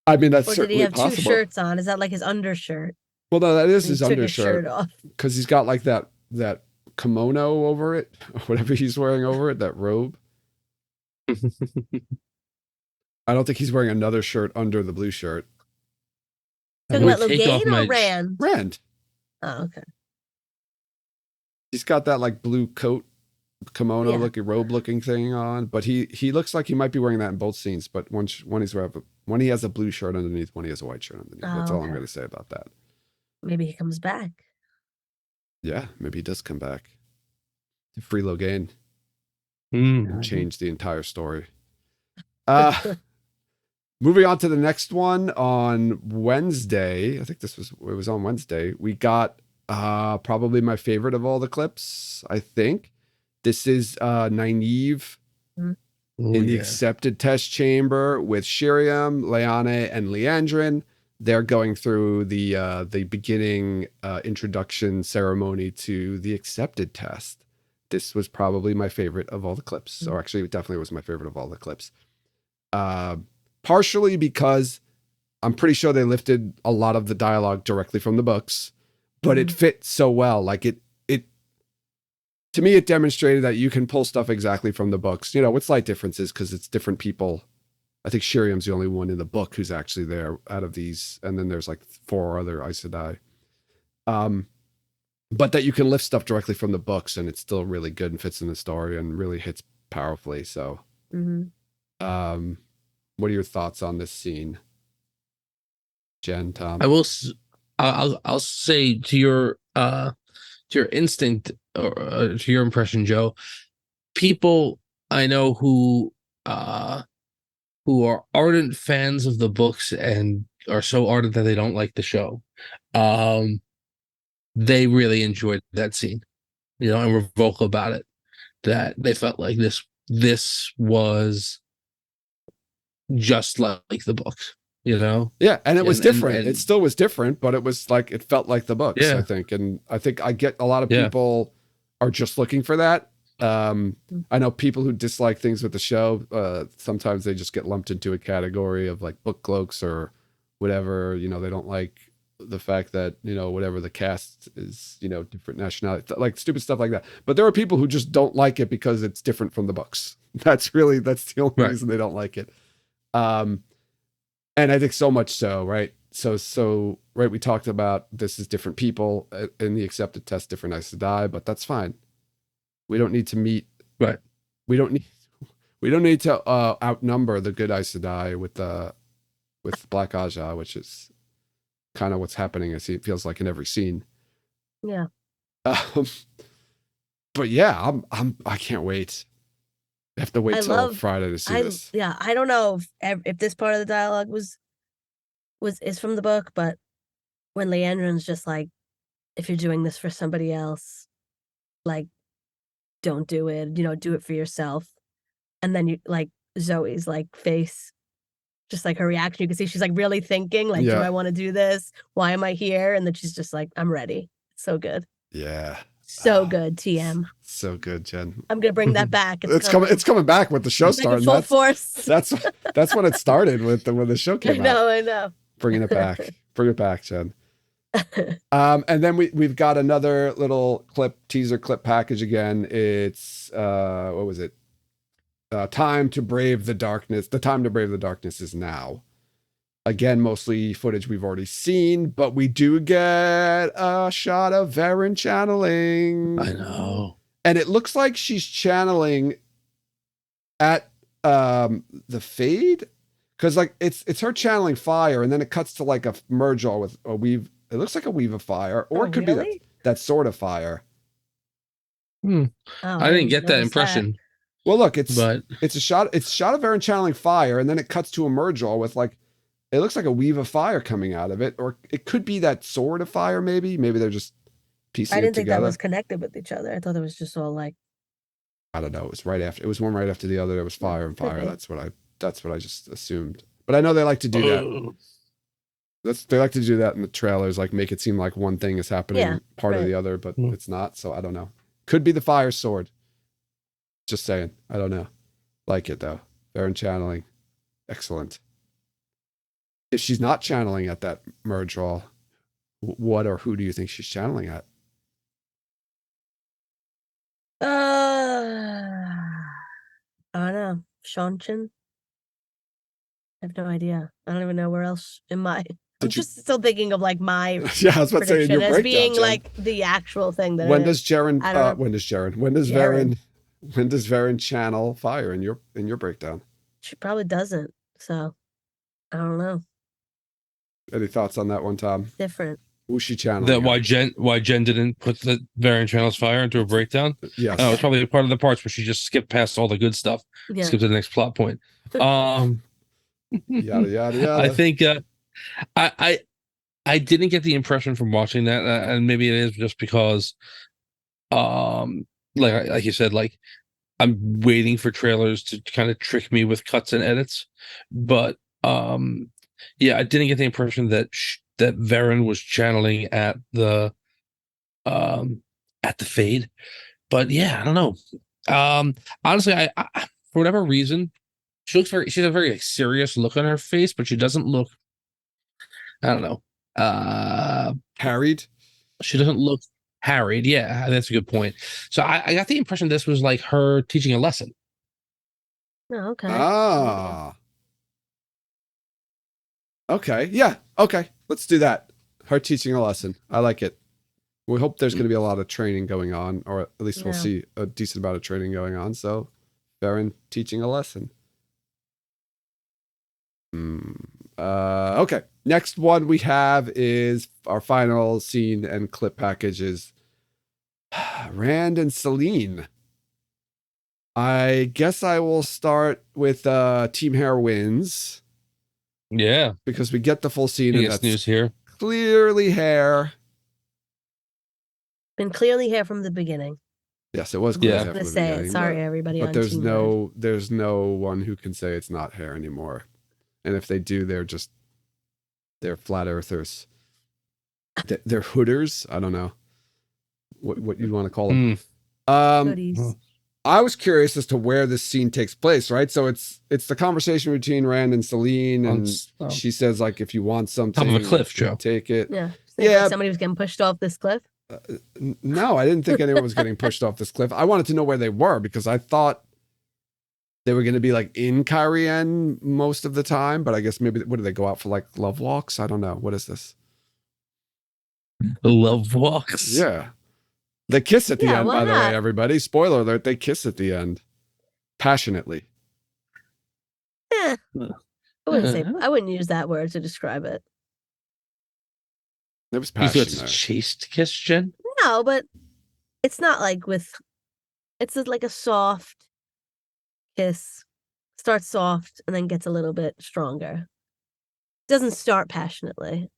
Speaker 1: I mean, that's
Speaker 3: certainly possible. Or did he have
Speaker 1: possible.
Speaker 3: 2 shirts on? Is that like his undershirt?
Speaker 1: Well, no, that is his undershirt.
Speaker 3: Shirt off.
Speaker 1: Because he's got like that kimono over it, or whatever he's wearing over it, that robe. I don't think he's wearing another shirt under the blue shirt.
Speaker 3: Talking about Logain or Rand?
Speaker 1: Rand.
Speaker 3: Oh, okay.
Speaker 1: He's got that like blue coat, kimono looking robe looking thing on, but he looks like he might be wearing that in both scenes. But when he has a blue shirt underneath, when he has a white shirt underneath. That's all I'm going to say about that. Maybe
Speaker 3: he comes back.
Speaker 1: Yeah, maybe he does come back to free Logain.
Speaker 4: And
Speaker 1: change the entire story. Moving on to the next one on Wednesday. I think it was on Wednesday. We got probably my favorite of all the clips, I think. This is Nynaeve in the accepted test chamber with Shiriam, Leane, and Leandrin. They're going through the beginning introduction ceremony to the accepted test. This was probably my favorite of all the clips. Or actually, it definitely was my favorite of all the clips. Partially because I'm pretty sure they lifted a lot of the dialogue directly from the books, but it fit so well. Like it to me, it demonstrated that you can pull stuff exactly from the books, with slight differences because it's different people. I think Shiriam's the only one in the book who's actually there out of these. And then there's like 4 other Aes Sedai. but that you can lift stuff directly from the books and it's still really good and fits in the story and really hits powerfully. So, what are your thoughts on this scene, Jen, Tom?
Speaker 4: I'll say to your instinct or to your impression, Joe, people I know who are ardent fans of the books and are so ardent that they don't like the show, they really enjoyed that scene, and were vocal about it, that they felt like this was just like the books,
Speaker 1: Yeah, and it was different.
Speaker 4: and
Speaker 1: It still was different, but it was like it felt like the books,
Speaker 4: Yeah.
Speaker 1: I think. And I think I get a lot of people are just looking for that. I know people who dislike things with the show, sometimes they just get lumped into a category of like book cloaks or whatever. They don't like the fact that, whatever the cast is, different nationality, like stupid stuff like that. But there are people who just don't like it because it's different from the books. That's the only reason they don't like it. And I think so much so, right? So right, we talked about this is different people in the accepted test, different Aes Sedai, but that's fine. We don't need to meet.
Speaker 4: Right.
Speaker 1: We don't need to outnumber the good Aes Sedai with Black Aja, which is kind of what's happening. It feels like in every scene.
Speaker 3: Yeah.
Speaker 1: But yeah, I can't wait. I have to wait till Friday to see this.
Speaker 3: Yeah, I don't know if this part of the dialogue is from the book, but when Leandrin's just like, if you're doing this for somebody else, like, don't do it. Do it for yourself. And then you like Zoe's like face, just like her reaction. You can see she's like really thinking, like, do I want to do this? Why am I here? And then she's just like, I'm ready. So good.
Speaker 1: Yeah.
Speaker 3: So good, TM.
Speaker 1: So good, Jen.
Speaker 3: I'm gonna bring that back.
Speaker 1: It's coming. It's coming back with the show starting.
Speaker 3: Full force.
Speaker 1: That's when it started with when the show came out.
Speaker 3: I know.
Speaker 1: Bringing it back. Bring it back, Jen. And then we've got another little teaser clip package again. It's what was it? Time to brave the darkness. The time to brave the darkness is now. Again, mostly footage we've already seen, but we do get a shot of Varen channeling.
Speaker 4: I know.
Speaker 1: And it looks like she's channeling at the fade. Because like it's her channeling fire, and then it cuts to like a merge all with a weave. It looks like a weave of fire, or it could be that sort of fire.
Speaker 3: Oh,
Speaker 4: I didn't get that impression.
Speaker 1: That. Well, look, it's a shot. It's a shot of Varen channeling fire, and then it cuts to a merge all with like. It looks like a weave of fire coming out of it, or it could be that sword of fire. Maybe they're just piecing it together.
Speaker 3: I didn't think that was connected with each other. I thought it was just all like.
Speaker 1: I don't know. It was right after. It was one right after the other. There was fire and fire. That's what I just assumed. But I know they like to do that. They like to do that in the trailers, like make it seem like one thing is happening part of the other, but it's not. So I don't know. Could be the fire sword. Just saying. I don't know. Like it though. Varen channeling. Excellent. If she's not channeling at that merge all, what or who do you think she's channeling at?
Speaker 3: I don't know. Shanchin? I have no idia. I don't even know where else in my. I'm just still thinking of like my.
Speaker 1: Yeah, I was about to say in your breakdown,
Speaker 3: being
Speaker 1: Jen.
Speaker 3: like the actual thing that.
Speaker 1: When does Varen channel fire in your breakdown?
Speaker 3: She probably doesn't. So, I don't know.
Speaker 1: Any thoughts on that one, Tom?
Speaker 3: Different.
Speaker 1: Who's she channeling?
Speaker 4: That why Jen didn't put the Varen channels fire into a breakdown?
Speaker 1: Yes.
Speaker 4: It's probably part of the parts where she just skipped past all the good stuff.
Speaker 3: Yeah.
Speaker 4: Skipped to the next plot point.
Speaker 1: Yada yada.
Speaker 4: I think I didn't get the impression from watching that, and maybe it is just because, like you said, like I'm waiting for trailers to kind of trick me with cuts and edits, but yeah, I didn't get the impression that that Varen was channeling at the fade, but yeah, I don't know. Honestly, I for whatever reason, she has a very serious look on her face, but she doesn't look. I don't know.
Speaker 1: Harried.
Speaker 4: She doesn't look harried. Yeah, that's a good point. So I got the impression this was like her teaching a lesson.
Speaker 3: Oh, okay.
Speaker 1: Ah. Okay. Yeah. Okay. Let's do that. Her teaching a lesson. I like it. We hope there's going to be a lot of training going on, or at least we'll
Speaker 3: Yeah.
Speaker 1: see a decent amount of training going on. So, Baron teaching a lesson. Okay. Next one we have is our final scene and clip package is Rand and Celine. I guess I will start with Team Hair wins
Speaker 4: Yeah.
Speaker 1: because we get the full scene and
Speaker 4: Biggest
Speaker 1: that's
Speaker 4: news here.
Speaker 1: clearly Hair.
Speaker 3: Been clearly here from the beginning.
Speaker 1: Yes, it was
Speaker 4: Yeah.
Speaker 1: clear
Speaker 3: I
Speaker 1: Hair
Speaker 3: was
Speaker 1: from
Speaker 3: gonna
Speaker 1: the
Speaker 3: say it.
Speaker 1: beginning,
Speaker 3: Sorry, everybody.
Speaker 1: but
Speaker 3: on
Speaker 1: there's
Speaker 3: Team
Speaker 1: there's no one who can say it's not Hair anymore. And if they do, they're flat earthers. They're hooders. I don't know what you want to call them.
Speaker 3: Hoodies.
Speaker 1: I was curious as to where this scene takes place, right? So it's the conversation between Rand and Celine, and she says like, if you want something,
Speaker 4: Top of a cliff,
Speaker 1: you
Speaker 4: Joe.
Speaker 1: take it.
Speaker 3: Yeah.
Speaker 1: Yeah.
Speaker 3: Like somebody was getting pushed off this cliff.
Speaker 1: No, I didn't think anyone was getting pushed off this cliff. I wanted to know where they were because I thought they were going to be like in Kyrien most of the time, but I guess maybe, what do they go out for, like love walks? I don't know. What is this?
Speaker 4: Love walks.
Speaker 1: Yeah. They kiss at the
Speaker 3: Yeah,
Speaker 1: end,
Speaker 3: why
Speaker 1: by the way,
Speaker 3: not?
Speaker 1: everybody. Spoiler alert, they kiss at the end. Passionately.
Speaker 3: I wouldn't use that word to describe it.
Speaker 1: There was
Speaker 4: You
Speaker 1: passion
Speaker 4: thought it's a
Speaker 1: there.
Speaker 4: chaste kiss, Jen?
Speaker 3: No, but it's not like it's just like a soft kiss. Starts soft and then gets a little bit stronger. Doesn't start passionately.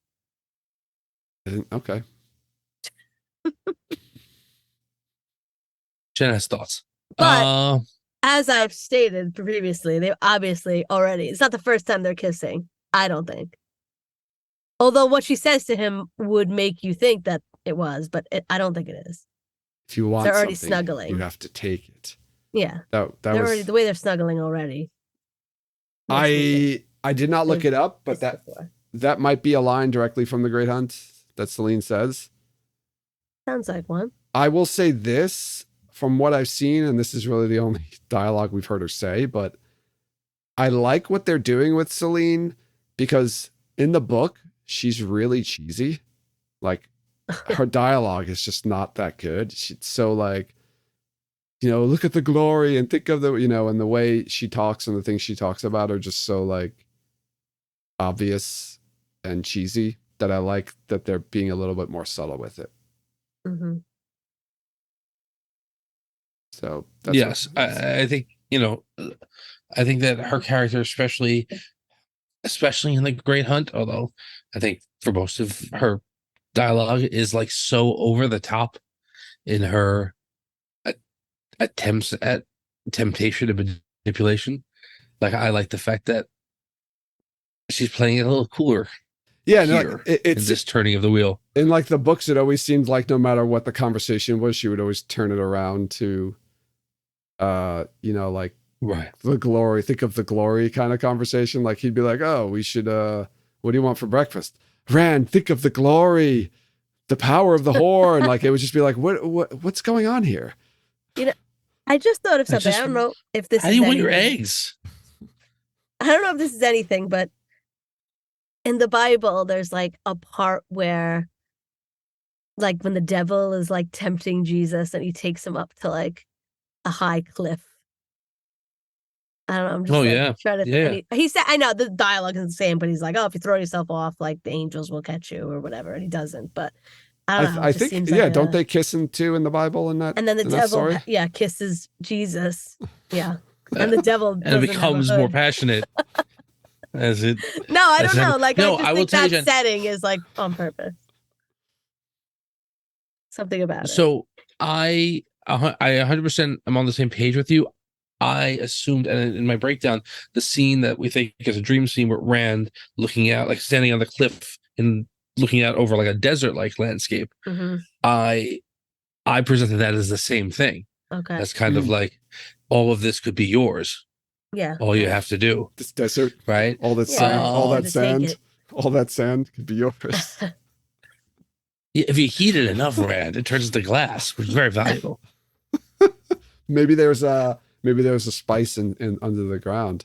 Speaker 1: Okay.
Speaker 4: Jen has thoughts.
Speaker 3: But as I've stated previously, they obviously already, it's not the first time they're kissing. I don't think. Although what she says to him would make you think that it was, but I don't think it is.
Speaker 1: If you want
Speaker 3: They're already
Speaker 1: something,
Speaker 3: snuggling.
Speaker 1: you have to take it.
Speaker 3: Yeah.
Speaker 1: That
Speaker 3: They're
Speaker 1: was
Speaker 3: already, the way they're snuggling already. makes me think
Speaker 1: I did not look
Speaker 3: they've
Speaker 1: it up, but
Speaker 3: kissed before.
Speaker 1: that might be a line directly from The Great Hunt that Celine says.
Speaker 3: Sounds like one.
Speaker 1: I will say this from what I've seen, and this is really the only dialogue we've heard her say, but I like what they're doing with Celine because in the book, she's really cheesy. Like her dialogue is just not that good. She's so like, look at the glory and think of the, and the way she talks and the things she talks about are just so like obvious and cheesy that I like that they're being a little bit more subtle with it.
Speaker 3: Mm-hmm.
Speaker 1: So that's
Speaker 4: yes, I think I think that her character, especially in The Great Hunt, although I think for most of her dialogue is like so over the top in her attempts at temptation and manipulation. Like I like the fact that she's playing it a little cooler.
Speaker 1: Yeah,
Speaker 4: here
Speaker 1: it's
Speaker 4: in this turning of the wheel.
Speaker 1: In like the books, it always seemed like no matter what the conversation was, she would always turn it around to, like
Speaker 4: Right.
Speaker 1: the glory. Think of the glory kind of conversation. Like he'd be like, "Oh, we should. What do you want for breakfast?" Rand, think of the glory, the power of the horn. Like it would just be like, what's going on here?
Speaker 3: I just thought of
Speaker 4: That's
Speaker 3: something.
Speaker 4: just-
Speaker 3: I don't know if this
Speaker 4: How
Speaker 3: is
Speaker 4: do you want your
Speaker 3: anything.
Speaker 4: eggs?
Speaker 3: I don't know if this is anything, but in the Bible, there's like a part where, like, when the devil is like tempting Jesus and he takes him up to like a high cliff. I don't know. I'm just
Speaker 4: Oh,
Speaker 3: like,
Speaker 4: yeah.
Speaker 3: trying to.
Speaker 4: Yeah.
Speaker 3: And he said, I know the dialogue isn't the same, but he's like, "Oh, if you throw yourself off, like the angels will catch you or whatever," and he doesn't. But I don't know.
Speaker 1: I
Speaker 3: it just
Speaker 1: think,
Speaker 3: seems
Speaker 1: yeah,
Speaker 3: like
Speaker 1: don't they kiss him too in the Bible and that?
Speaker 3: And then the
Speaker 1: in that
Speaker 3: devil,
Speaker 1: story?
Speaker 3: kisses Jesus. Yeah, and the devil
Speaker 4: And it
Speaker 3: doesn't have a
Speaker 4: becomes more
Speaker 3: hood.
Speaker 4: passionate as it.
Speaker 3: No, I
Speaker 4: as
Speaker 3: don't know.
Speaker 4: it-
Speaker 3: Like
Speaker 4: No,
Speaker 3: I just
Speaker 4: I will
Speaker 3: think
Speaker 4: tell you,
Speaker 3: that
Speaker 4: Jen.
Speaker 3: setting is like on purpose. Something about it.
Speaker 4: So I 100% am on the same page with you. I assumed, and in my breakdown, the scene that we think is a dream scene with Rand looking out, like standing on the cliff and looking out over like a desert-like landscape.
Speaker 3: Mhm.
Speaker 4: I presented that as the same thing.
Speaker 3: Okay.
Speaker 4: That's kind of like all of this could be yours.
Speaker 3: Yeah.
Speaker 4: All you have to do,
Speaker 1: This desert,
Speaker 4: right?
Speaker 1: all that
Speaker 3: Yeah,
Speaker 1: sand,
Speaker 3: right.
Speaker 1: all
Speaker 3: You
Speaker 1: that
Speaker 3: just take
Speaker 1: sand,
Speaker 3: it.
Speaker 1: all that sand could be yours.
Speaker 4: If you heat it enough, Rand, it turns into glass, which is very valuable.
Speaker 1: Maybe there's a spice in under the ground.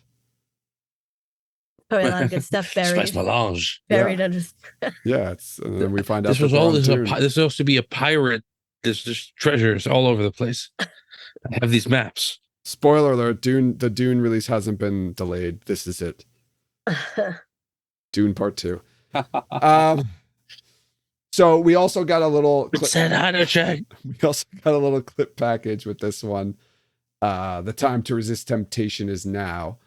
Speaker 3: Probably a lot of good stuff
Speaker 4: Spice
Speaker 3: buried.
Speaker 4: melange.
Speaker 3: Buried under.
Speaker 1: Yeah, and then we find out
Speaker 4: This was
Speaker 1: that they're
Speaker 4: all.
Speaker 1: on
Speaker 4: This
Speaker 1: Dune.
Speaker 4: is supposed to be a pirate. There's just treasures all over the place. I have these maps.
Speaker 1: Spoiler alert: the Dune release hasn't been delayed. This is it. Dune Part 2. So we also got a little we also got a little clip package with this one. The time to resist temptation is now.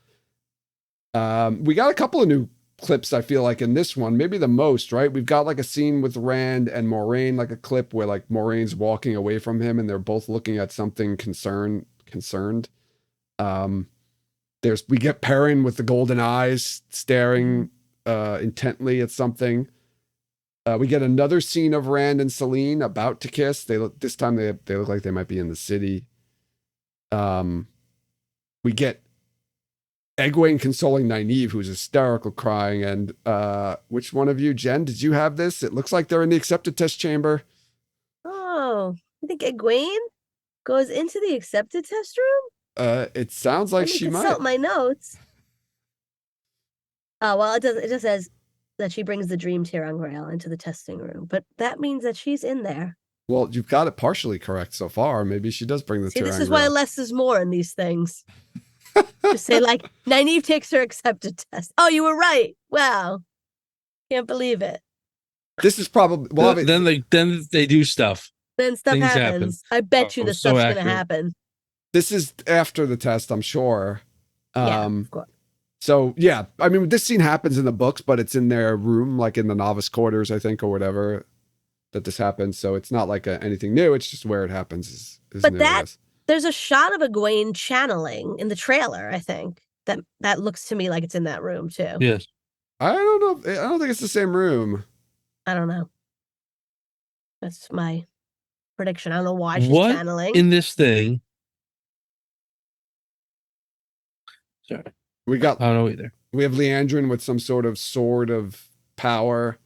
Speaker 1: We got a couple of new clips, I feel like, in this one, maybe the most, right? We've got like a scene with Rand and Moraine, like a clip where like Moraine's walking away from him and they're both looking at something concerned. We get Perrin with the golden eyes staring intently at something. We get another scene of Rand and Celine about to kiss. This time they look like they might be in the city. We get Egwene consoling Nynaeve, who's hysterical, crying. And which one of you, Jen, did you have this? It looks like they're in the accepted test chamber.
Speaker 3: Oh, you think Egwene goes into the accepted test room?
Speaker 1: It sounds like she might.
Speaker 3: Consult my notes. Oh well, it does. It just says that she brings the dream Tirangreal into the testing room, but that means that she's in there.
Speaker 1: Well, you've got it partially correct so far. Maybe she does bring the.
Speaker 3: See, this is why less is more in these things. Just say like Nynaeve takes her accepted test. Oh, you were right. Wow, can't believe it.
Speaker 1: This is probably
Speaker 4: then they do stuff.
Speaker 3: Then stuff
Speaker 4: Things
Speaker 3: happens.
Speaker 4: happen.
Speaker 3: I bet you the
Speaker 4: So
Speaker 3: stuff's
Speaker 4: accurate.
Speaker 3: gonna happen.
Speaker 1: This is after the test, I'm sure.
Speaker 3: Yeah, of course.
Speaker 1: So yeah, I mean, this scene happens in the books, but it's in their room, like in the novice quarters, I think, or whatever, that this happens. So it's not like anything new. It's just where it happens. Is
Speaker 3: But
Speaker 1: new, I guess.
Speaker 3: there's a shot of Egwene channeling in the trailer. I think that looks to me like it's in that room too.
Speaker 4: Yes.
Speaker 1: I don't know. I don't think it's the same room.
Speaker 3: I don't know. That's my prediction. I don't know why she's
Speaker 4: What
Speaker 3: channeling.
Speaker 4: in this thing? Sorry,
Speaker 1: We got.
Speaker 4: I don't know either.
Speaker 1: We have Leandrin with some sort of sword of power.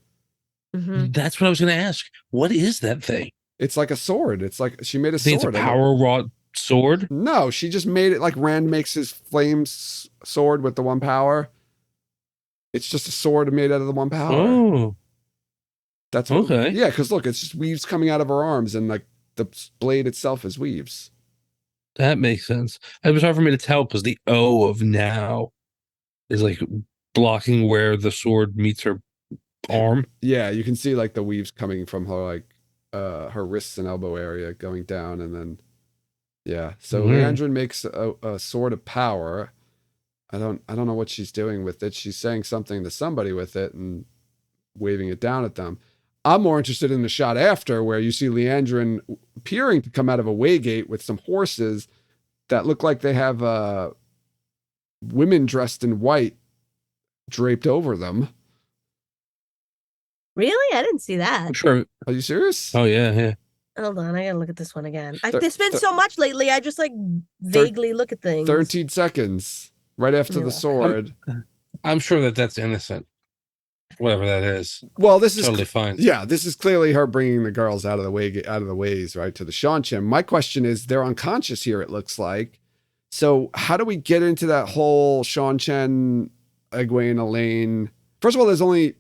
Speaker 3: Mhm.
Speaker 4: That's what I was going to ask. What is that thing?
Speaker 1: It's like a sword. It's like she made a
Speaker 4: I think
Speaker 1: sword.
Speaker 4: it's a power wrought sword.
Speaker 1: No, she just made it like Rand makes his flames sword with the one power. It's just a sword made out of the one power.
Speaker 4: Oh,
Speaker 1: That's what,
Speaker 4: okay.
Speaker 1: Yeah, because look, it's just weaves coming out of her arms, and like the blade itself is weaves.
Speaker 4: that makes sense. It was hard for me to tell because the O of now is like blocking where the sword meets her arm.
Speaker 1: Yeah, you can see like the weaves coming from her like her wrists and elbow area going down, and then yeah. So Leandrin makes a sword of power. I don't know what she's doing with it. She's saying something to somebody with it and waving it down at them. I'm more interested in the shot after where you see Leandrin appearing to come out of a waygate with some horses that look like they have women dressed in white draped over them.
Speaker 3: Really? I didn't see that.
Speaker 4: I'm sure.
Speaker 1: Are you serious?
Speaker 4: Oh yeah.
Speaker 3: Hold on, I gotta look at this one again.
Speaker 1: Thir-
Speaker 3: There's been
Speaker 1: thir-
Speaker 3: so much lately. I just like vaguely look at things.
Speaker 1: 13 seconds right after
Speaker 3: Yeah.
Speaker 1: the sword.
Speaker 4: I'm sure that's innocent. Whatever that is.
Speaker 1: Well, this is
Speaker 4: Totally fine.
Speaker 1: Yeah, this is clearly her bringing the girls out of the ways, right, to the Seanchan. My question is, they're unconscious here, it looks like. So how do we get into that whole Seanchan, Egwene, Elaine? First of all, you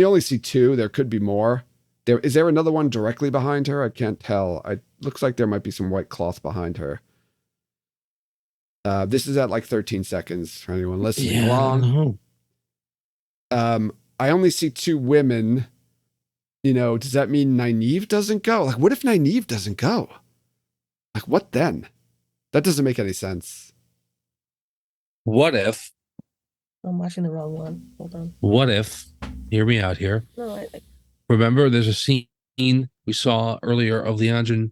Speaker 1: only see two. There could be more. Is there another one directly behind her? I can't tell. It looks like there might be some white cloth behind her. This is at like 13 seconds for anyone listening along. I only see two women. You know, does that mean Nynaeve doesn't go? Like, what if Nynaeve doesn't go? Like, what then? That doesn't make any sense.
Speaker 4: What if?
Speaker 3: I'm watching the wrong one. Hold on.
Speaker 4: What if? Hear me out here.
Speaker 3: No,
Speaker 4: Remember, there's a scene we saw earlier of Leandrin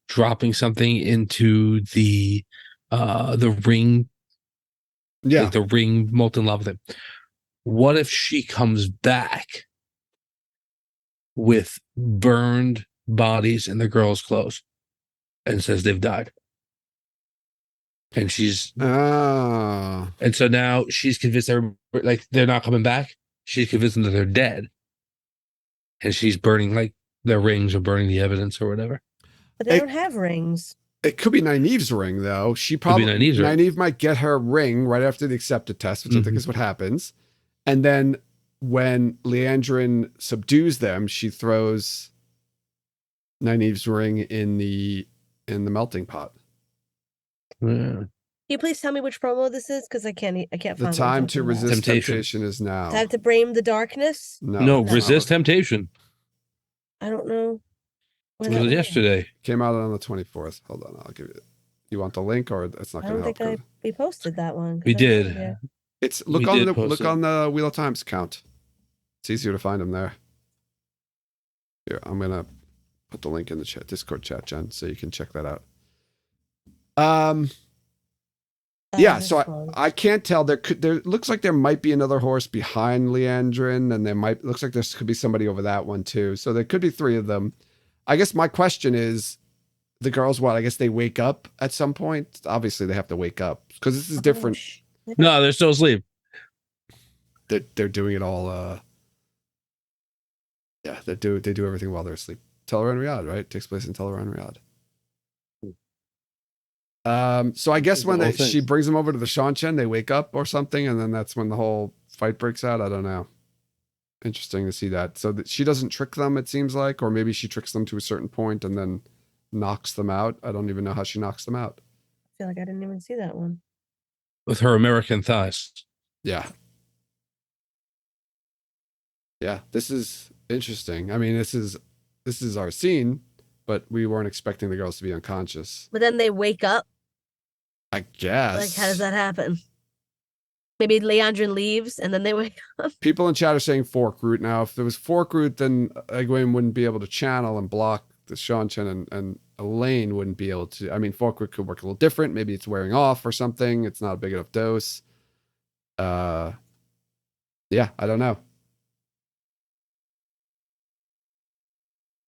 Speaker 4: dropping something into the ring.
Speaker 1: Yeah.
Speaker 4: Like the ring molten lava thing. What if she comes back with burned bodies in the girls' clothes and says they've died? And she's and so now she's convinced they're not coming back. She's convinced them that they're dead. And she's burning like their rings or burning the evidence or whatever.
Speaker 3: but they don't have rings.
Speaker 1: It could be Nynaeve's ring, though. She probably
Speaker 4: Nynaeve's ring.
Speaker 1: Nynaeve might get her ring right after the accepted test, which I think is what happens. And then when Leandrin subdues them, she throws Nynaeve's ring in the melting pot.
Speaker 4: Yeah.
Speaker 3: Can you please tell me which promo this is? Because I can't find
Speaker 1: The
Speaker 3: what I'm
Speaker 1: time to
Speaker 3: talking about.
Speaker 1: resist
Speaker 4: Temptation.
Speaker 1: temptation is now.
Speaker 3: Time to brave the darkness.
Speaker 4: No,
Speaker 1: that's not
Speaker 4: resist
Speaker 1: what-
Speaker 4: temptation.
Speaker 3: I don't know. Where
Speaker 4: It
Speaker 3: that
Speaker 4: was
Speaker 3: was.
Speaker 4: yesterday.
Speaker 1: Came out on the 24th. Hold on, I'll give you. You want the link, or it's not
Speaker 3: I
Speaker 1: going to
Speaker 3: don't
Speaker 1: help?
Speaker 3: think we posted that one. 'cause
Speaker 4: We
Speaker 3: I have no
Speaker 4: did.
Speaker 3: idea.
Speaker 1: It's
Speaker 4: We
Speaker 1: look on
Speaker 4: did
Speaker 1: the
Speaker 4: post it.
Speaker 1: Wheel of Times account. It's easier to find them there. Here, I'm gonna put the link in the chat, Discord chat, Jen, so you can check that out. Yeah,
Speaker 3: This
Speaker 1: so
Speaker 3: one.
Speaker 1: I can't tell. There looks like there might be another horse behind Leandrin, and looks like there could be somebody over that one too. So there could be three of them. I guess my question is, the girls, what? I guess they wake up at some point. Obviously, they have to wake up because this is different.
Speaker 3: sh-
Speaker 4: No, they're still asleep.
Speaker 1: They're doing it all. Yeah, they do everything while they're asleep. Teleran Riyadh, right? It takes place in Teleran Riyadh. So I guess when
Speaker 4: The whole
Speaker 1: she
Speaker 4: thing.
Speaker 1: brings them over to the Shanshan, they wake up or something, and then that's when the whole fight breaks out. I don't know. Interesting to see that. So that she doesn't trick them, it seems like, or maybe she tricks them to a certain point and then knocks them out. I don't even know how she knocks them out.
Speaker 3: I feel like I didn't even see that one.
Speaker 4: With her American thighs.
Speaker 1: Yeah. Yeah, this is interesting. I mean, this is our scene, but we weren't expecting the girls to be unconscious.
Speaker 3: But then they wake up.
Speaker 1: I guess.
Speaker 3: Like, how does that happen? Maybe Leandrin leaves and then they wake up.
Speaker 1: People in chat are saying fork root. Now, if there was fork root, then Egwene wouldn't be able to channel and block the Shanshan, and Elaine wouldn't be able to. I mean, fork root could work a little different. Maybe it's wearing off or something. It's not a big enough dose. Yeah, I don't know.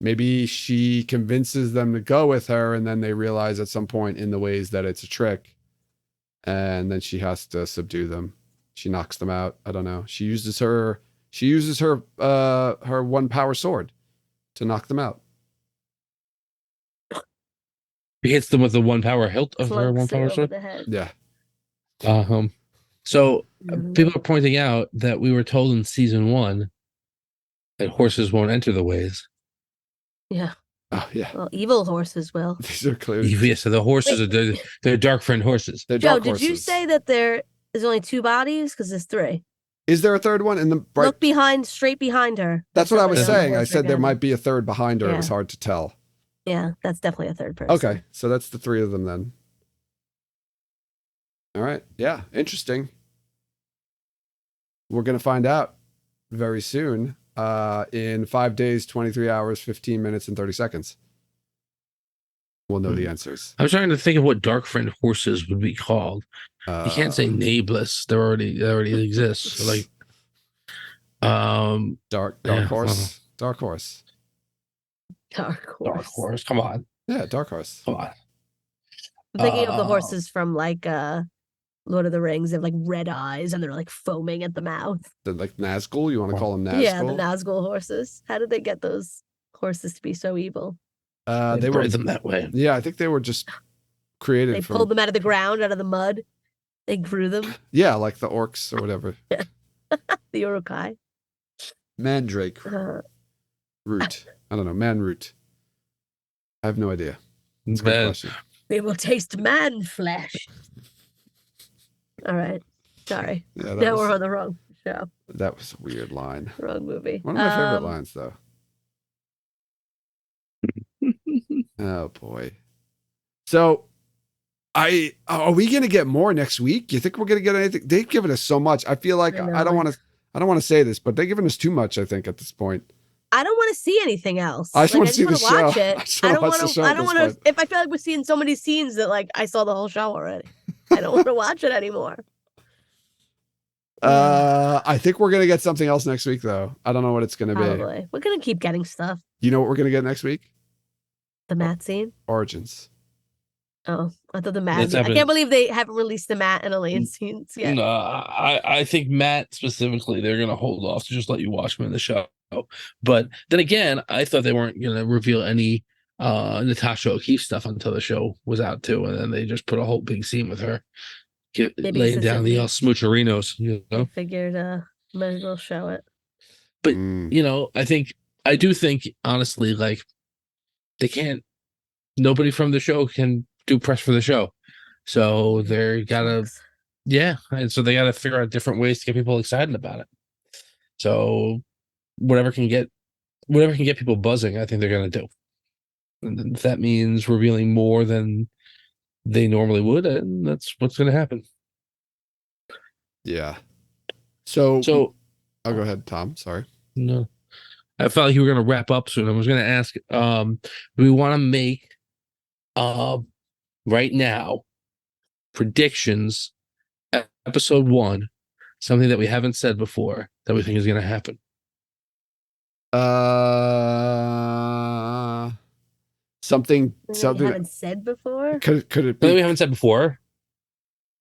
Speaker 1: Maybe she convinces them to go with her, and then they realize at some point in the ways that it's a trick, and then she has to subdue them. She knocks them out. I don't know. She uses her one power sword to knock them out.
Speaker 4: He hits them with the one power hilt of her
Speaker 3: Clunks
Speaker 4: one
Speaker 3: it
Speaker 4: power
Speaker 3: over
Speaker 4: sword.
Speaker 3: the head.
Speaker 1: Yeah.
Speaker 4: So
Speaker 3: Mhm.
Speaker 4: people are pointing out that we were told in season 1 that horses won't enter the ways.
Speaker 3: Yeah.
Speaker 1: Oh yeah.
Speaker 3: Well, evil horses will.
Speaker 1: These are clearly
Speaker 4: Yeah, so the horses they're dark friend horses.
Speaker 1: they're
Speaker 3: Joe,
Speaker 1: dark
Speaker 3: did you
Speaker 1: horses.
Speaker 3: say that there is only 2 bodies? Because there's 3.
Speaker 1: Is there a third one in the right?
Speaker 3: Look behind, straight behind her.
Speaker 1: That's what I was
Speaker 3: There's somebody on
Speaker 1: saying.
Speaker 3: the
Speaker 1: I
Speaker 3: horse
Speaker 1: said
Speaker 3: right
Speaker 1: there
Speaker 3: behind her.
Speaker 1: might be a third behind her. It was
Speaker 3: Yeah.
Speaker 1: hard to tell.
Speaker 3: Yeah, that's definitely a third person.
Speaker 1: Okay, so that's the 3 of them then. All right. Yeah, interesting. We're gonna find out very soon. In 5 days, 23 hours, 15 minutes, and 30 seconds. We'll know the answers.
Speaker 4: I was trying to think of what dark friend horses would be called. You can't say nameless. They already exist. So like,
Speaker 1: dark
Speaker 4: yeah,
Speaker 1: horse. Dark horse.
Speaker 3: Dark horse.
Speaker 4: dark horse. Come on,
Speaker 1: Yeah, dark horse.
Speaker 4: come on.
Speaker 3: I'm thinking of the
Speaker 4: Uh,
Speaker 3: horses from like Lord of the Rings. They have like red eyes and they're like foaming at the mouth.
Speaker 1: The, like Nazgul. You want to call them Nazgul?
Speaker 3: Yeah, the Nazgul horses. How did they get those horses to be so evil?
Speaker 1: They were.
Speaker 4: bred them that way.
Speaker 1: Yeah, I think they were just created
Speaker 3: They
Speaker 1: from.
Speaker 3: pulled them out of the ground, out of the mud. They grew them.
Speaker 1: Yeah, like the orcs or whatever.
Speaker 3: The Urukai.
Speaker 1: Mandrake root. I don't know. Man root. I have no idea. It's a good
Speaker 4: Man,
Speaker 1: question.
Speaker 3: They will taste man flesh. All right. Sorry.
Speaker 1: Yeah,
Speaker 3: Now we're on the wrong show.
Speaker 1: that was a weird line.
Speaker 3: Wrong movie.
Speaker 1: One of my favorite lines, though. Oh boy. So, are we gonna get more next week? You think we're gonna get anything? They've given us so much. I feel like
Speaker 3: I know,
Speaker 1: I don't want to say this, but they've given us too much. I think at this point.
Speaker 3: I don't want to see anything else.
Speaker 1: I just want to see the
Speaker 3: wanna watch
Speaker 1: show.
Speaker 3: it.
Speaker 1: I just
Speaker 3: I
Speaker 1: wanna
Speaker 3: don't
Speaker 1: watch the
Speaker 3: want
Speaker 1: show
Speaker 3: to. I
Speaker 1: at
Speaker 3: don't
Speaker 1: this
Speaker 3: want to.
Speaker 1: point.
Speaker 3: If I feel like we're seeing so many scenes that like I saw the whole show already, I don't want to watch it anymore.
Speaker 1: I think we're gonna get something else next week, though. I don't know what it's gonna be.
Speaker 3: Probably. We're gonna keep getting stuff.
Speaker 1: You know what we're gonna get next week?
Speaker 3: The Matt scene.
Speaker 1: Origins.
Speaker 3: Oh, I thought the Matt.
Speaker 4: That's
Speaker 3: I
Speaker 4: happening.
Speaker 3: can't believe they haven't released the Matt and Elaine scenes yet.
Speaker 4: No, I think Matt specifically, they're gonna hold off to just let you watch him in the show. But then again, I thought they weren't gonna reveal any Natasha O'Keefe stuff until the show was out too, and then they just put a whole big scene with her
Speaker 3: Maybe
Speaker 4: laying
Speaker 3: since
Speaker 4: down
Speaker 3: it
Speaker 4: the
Speaker 3: leaked.
Speaker 4: smoocherinos. You
Speaker 3: I
Speaker 4: know,
Speaker 3: figured Might as well show it.
Speaker 4: But
Speaker 1: Mm,
Speaker 4: I do think honestly, like they can't. Nobody from the show can do press for the show, so they gotta,
Speaker 3: Sucks.
Speaker 4: yeah, and so they gotta figure out different ways to get people excited about it. So whatever can get people buzzing, I think they're gonna do. And if that means revealing more than they normally would, and that's what's gonna happen.
Speaker 1: yeah. So,
Speaker 4: So
Speaker 1: I'll go ahead, Tom. Sorry.
Speaker 4: no, I felt like you were gonna wrap up soon. I was gonna ask, do we want to make right now predictions episode 1, something that we haven't said before that we think is gonna happen?
Speaker 1: Something
Speaker 3: Something we haven't said before.
Speaker 1: could it
Speaker 4: Something
Speaker 1: be
Speaker 4: we haven't said before,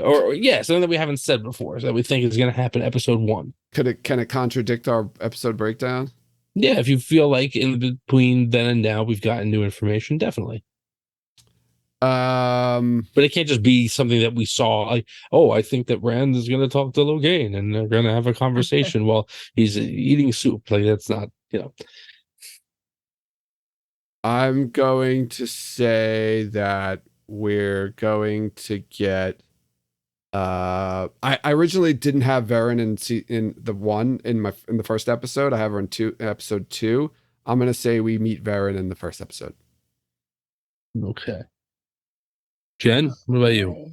Speaker 4: or yeah, something that we haven't said before that we think is gonna happen episode 1.
Speaker 1: can it contradict our episode breakdown?
Speaker 4: Yeah, if you feel like in between then and now we've gotten new information, definitely. But it can't just be something that we saw. Like, oh, I think that Rand is going to talk to Logain and they're going to have a conversation while he's eating soup. Like, that's not,
Speaker 1: I'm going to say that we're going to get I originally didn't have Varen in the one in the first episode. I have her in episode 2. I'm gonna say we meet Varen in the first episode.
Speaker 4: Okay. Jen, what about you?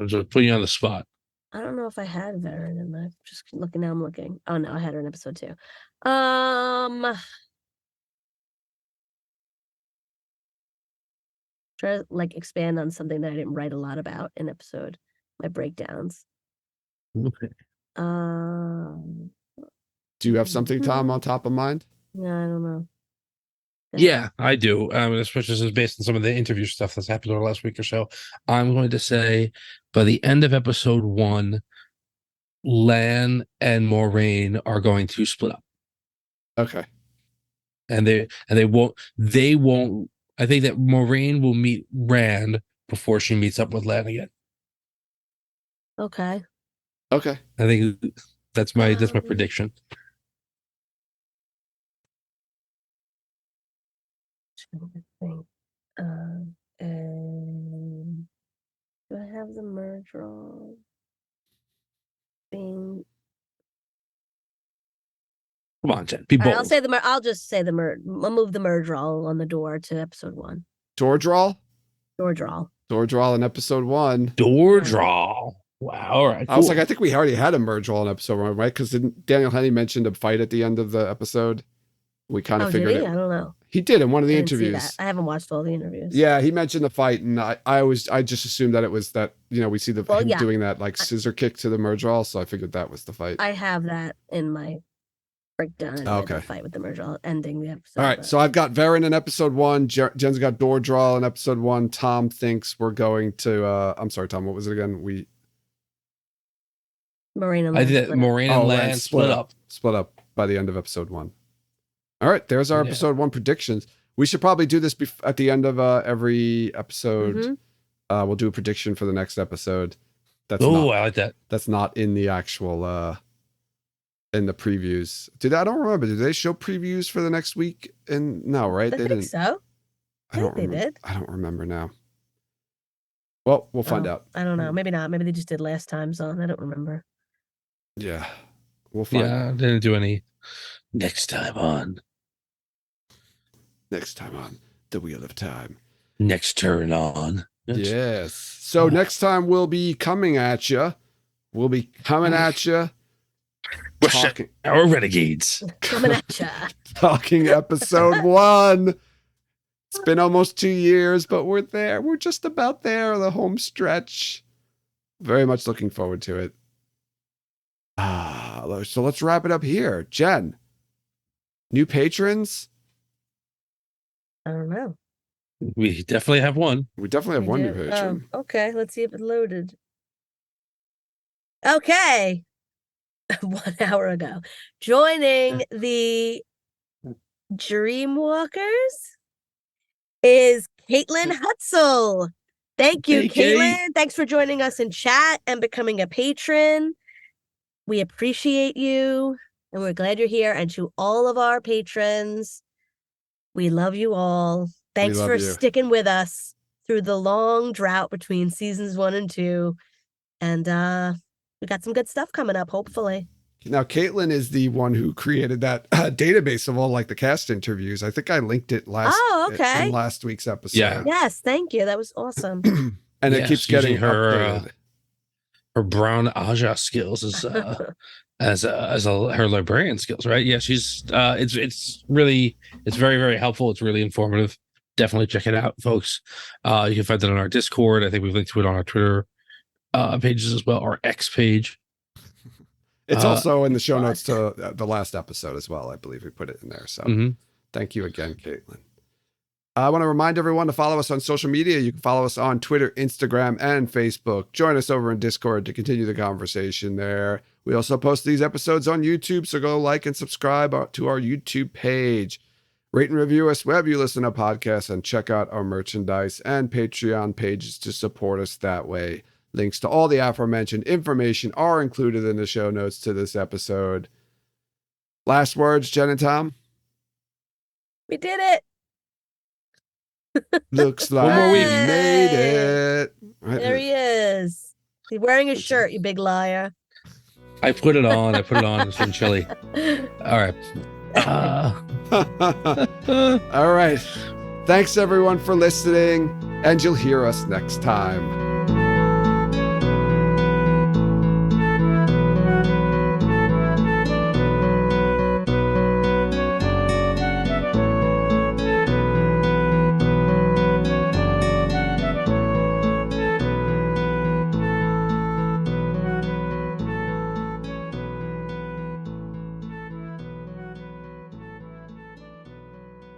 Speaker 4: Just putting you on the spot.
Speaker 3: I don't know if I had Varen in my. Just looking now. I'm looking. Oh no, I had her in episode 2. Try to like expand on something that I didn't write a lot about in episode. My breakdowns.
Speaker 4: Okay.
Speaker 1: Do you have something, Tom, on top of mind?
Speaker 3: Yeah, I don't know.
Speaker 4: Yeah, I do. Especially this is based on some of the interview stuff that's happened over the last week or so. I'm going to say by the end of episode 1, Lan and Moraine are going to split up.
Speaker 1: Okay.
Speaker 4: And they won't I think that Moraine will meet Rand before she meets up with Lan again.
Speaker 3: Okay.
Speaker 1: Okay.
Speaker 4: I think that's my prediction.
Speaker 3: And do I have the merge roll thing?
Speaker 4: Come on, Jen, be
Speaker 3: All right,
Speaker 4: bold.
Speaker 3: I'll just say the merge. I'll move the merge roll on the door to episode 1.
Speaker 1: Door draw?
Speaker 3: Door draw.
Speaker 1: Door draw in episode 1.
Speaker 4: Door draw. Wow. All right.
Speaker 1: I was
Speaker 4: cool.
Speaker 1: like, I think we already had a merge roll in episode 1, right? Because Daniel Henney mentioned a fight at the end of the episode. We kind of figured
Speaker 3: did he?
Speaker 1: it.
Speaker 3: I don't know.
Speaker 1: He did in one of the
Speaker 3: I didn't see
Speaker 1: interviews.
Speaker 3: that. I haven't watched all the interviews.
Speaker 1: Yeah, he mentioned the fight, and I just assumed that it was that, we see him doing that like scissor kick to the merge roll, so I figured that was the fight.
Speaker 3: I have that in my breakdown.
Speaker 1: Okay.
Speaker 3: The fight with the merge roll ending the episode.
Speaker 1: All right, so I've got Varen in episode 1. Jen's got door draw in episode 1. Tom thinks we're going to. I'm sorry, Tom. What was it again?
Speaker 3: Moraine and
Speaker 4: I
Speaker 3: Lan
Speaker 4: did.
Speaker 3: split up.
Speaker 4: Moraine and Lan split up.
Speaker 1: Split up by the end of episode 1. All right, there's our episode 1 predictions. We should probably do this at the end of every episode.
Speaker 3: Mm-hmm.
Speaker 1: We'll do a prediction for the next episode.
Speaker 4: I like that.
Speaker 1: That's not in the actual in the previews. I don't remember. Did they show previews for the next week? No, right?
Speaker 3: I think so. I think they did.
Speaker 1: I don't remember now. Well, we'll find out.
Speaker 3: I don't know. Maybe not. Maybe they just did last time's on. I don't remember.
Speaker 1: Yeah. We'll find out.
Speaker 4: Yeah, didn't do any next time on.
Speaker 1: Next time on The Wheel of Time.
Speaker 4: Next turn on.
Speaker 1: Yes. So next time we'll be coming at you. We'll be coming at you. Talking,
Speaker 4: our renegades.
Speaker 3: Coming at ya.
Speaker 1: Talking episode 1. It's been almost 2 years, but we're there. We're just about there, the home stretch. Very much looking forward to it. So let's wrap it up here. Jen, new patrons?
Speaker 3: I don't know.
Speaker 4: We definitely have one.
Speaker 1: We definitely have one new patron.
Speaker 3: Okay, let's see if it loaded. Okay. 1 hour ago. Joining the Dreamwalkers is Caitlin Hutzel. Thank you,
Speaker 4: Hey,
Speaker 3: Caitlin.
Speaker 4: Kate.
Speaker 3: Thanks for joining us in chat and becoming a patron. We appreciate you, and we're glad you're here. And to all of our patrons, we love you all. Thanks
Speaker 1: love
Speaker 3: for
Speaker 1: you.
Speaker 3: sticking with us through the long drought between seasons 1 and 2. And we got some good stuff coming up, hopefully.
Speaker 1: Now, Caitlin is the one who created that database of all like the cast interviews. I think I linked it in last week's episode.
Speaker 4: Yeah.
Speaker 3: Yes, thank you. That was awesome.
Speaker 1: And it
Speaker 4: Yes,
Speaker 1: keeps getting
Speaker 4: using her,
Speaker 1: updated.
Speaker 4: Her brown Aja skills as her librarian skills, right? Yeah, she's it's very, very helpful. It's really informative. Definitely check it out, folks. You can find that on our Discord. I think we've linked to it on our Twitter pages as well, our X page.
Speaker 1: It's also in the show notes to the last episode as well. I believe we put it in there. So thank you again, Caitlin. I want to remind everyone to follow us on social media. You can follow us on Twitter, Instagram, and Facebook. Join us over in Discord to continue the conversation there. We also post these episodes on YouTube, so go like and subscribe to our YouTube page. Rate and review us wherever you listen to podcasts, and check out our merchandise and Patreon pages to support us that way. Links to all the aforementioned information are included in the show notes to this episode. Last words, Jen and Tom?
Speaker 3: We did it.
Speaker 1: Looks like
Speaker 4: more
Speaker 1: we
Speaker 4: week.
Speaker 1: made it. Right.
Speaker 3: There he is. He's wearing a shirt, you big liar.
Speaker 4: I put it on. It's been chilly. All right.
Speaker 1: All right. Thanks everyone for listening, and you'll hear us next time.